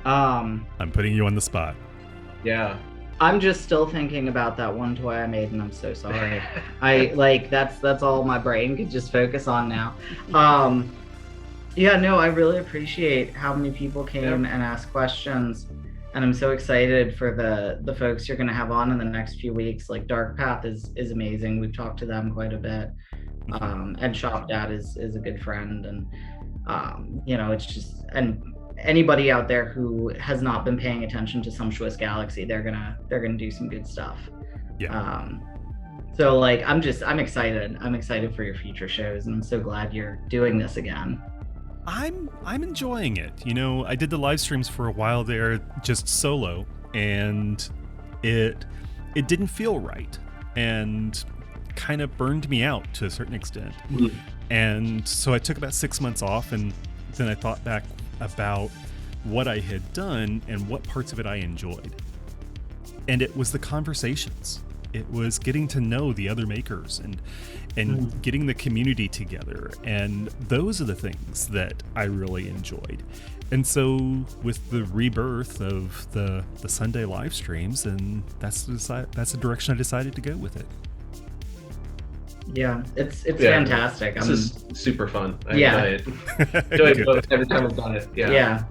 I'm putting you on the spot. Yeah. I'm just still thinking about that one toy I made, and I'm so sorry. That's all my brain could just focus on now. I really appreciate how many people came and asked questions. And I'm so excited for the folks you're going to have on in the next few weeks. Like Dark Path is amazing. We've talked to them quite a bit. And Shop Dad is a good friend. And, it's just, and anybody out there who has not been paying attention to Sumptuous Galaxy, they're gonna do some good stuff. Yeah. I'm excited. I'm excited for your future shows, and I'm so glad you're doing this again. I'm enjoying it. I did the live streams for a while there, just solo, and it didn't feel right. And kind of burned me out to a certain extent. Mhm. And so I took about 6 months off, and then I thought back about what I had done and what parts of it I enjoyed. And it was the conversations. It was getting to know the other makers and getting the community together. And those are the things that I really enjoyed. And so with the rebirth of the Sunday live streams, and that's the direction I decided to go with it. Yeah, it's fantastic. This is super fun. I Yeah. enjoy it. Enjoy it both every time I've done it. Yeah.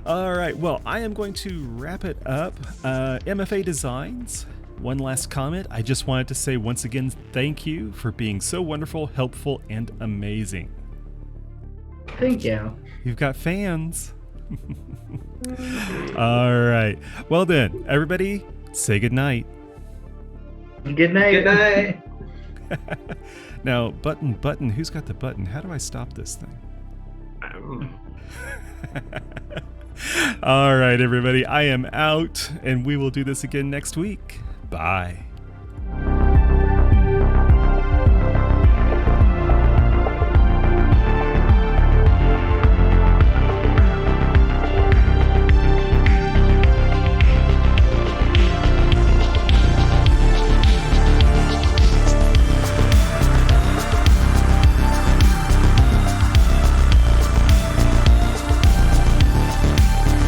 All right, well, I am going to wrap it up. MFA Designs, one last comment. I just wanted to say once again, thank you for being so wonderful, helpful, and amazing. Thank you. You've got fans. All right. Well then, everybody, say goodnight. Good night. Good night. Now, button, who's got the button? How do I stop this thing? All right, everybody, I am out, and we will do this again next week. Bye.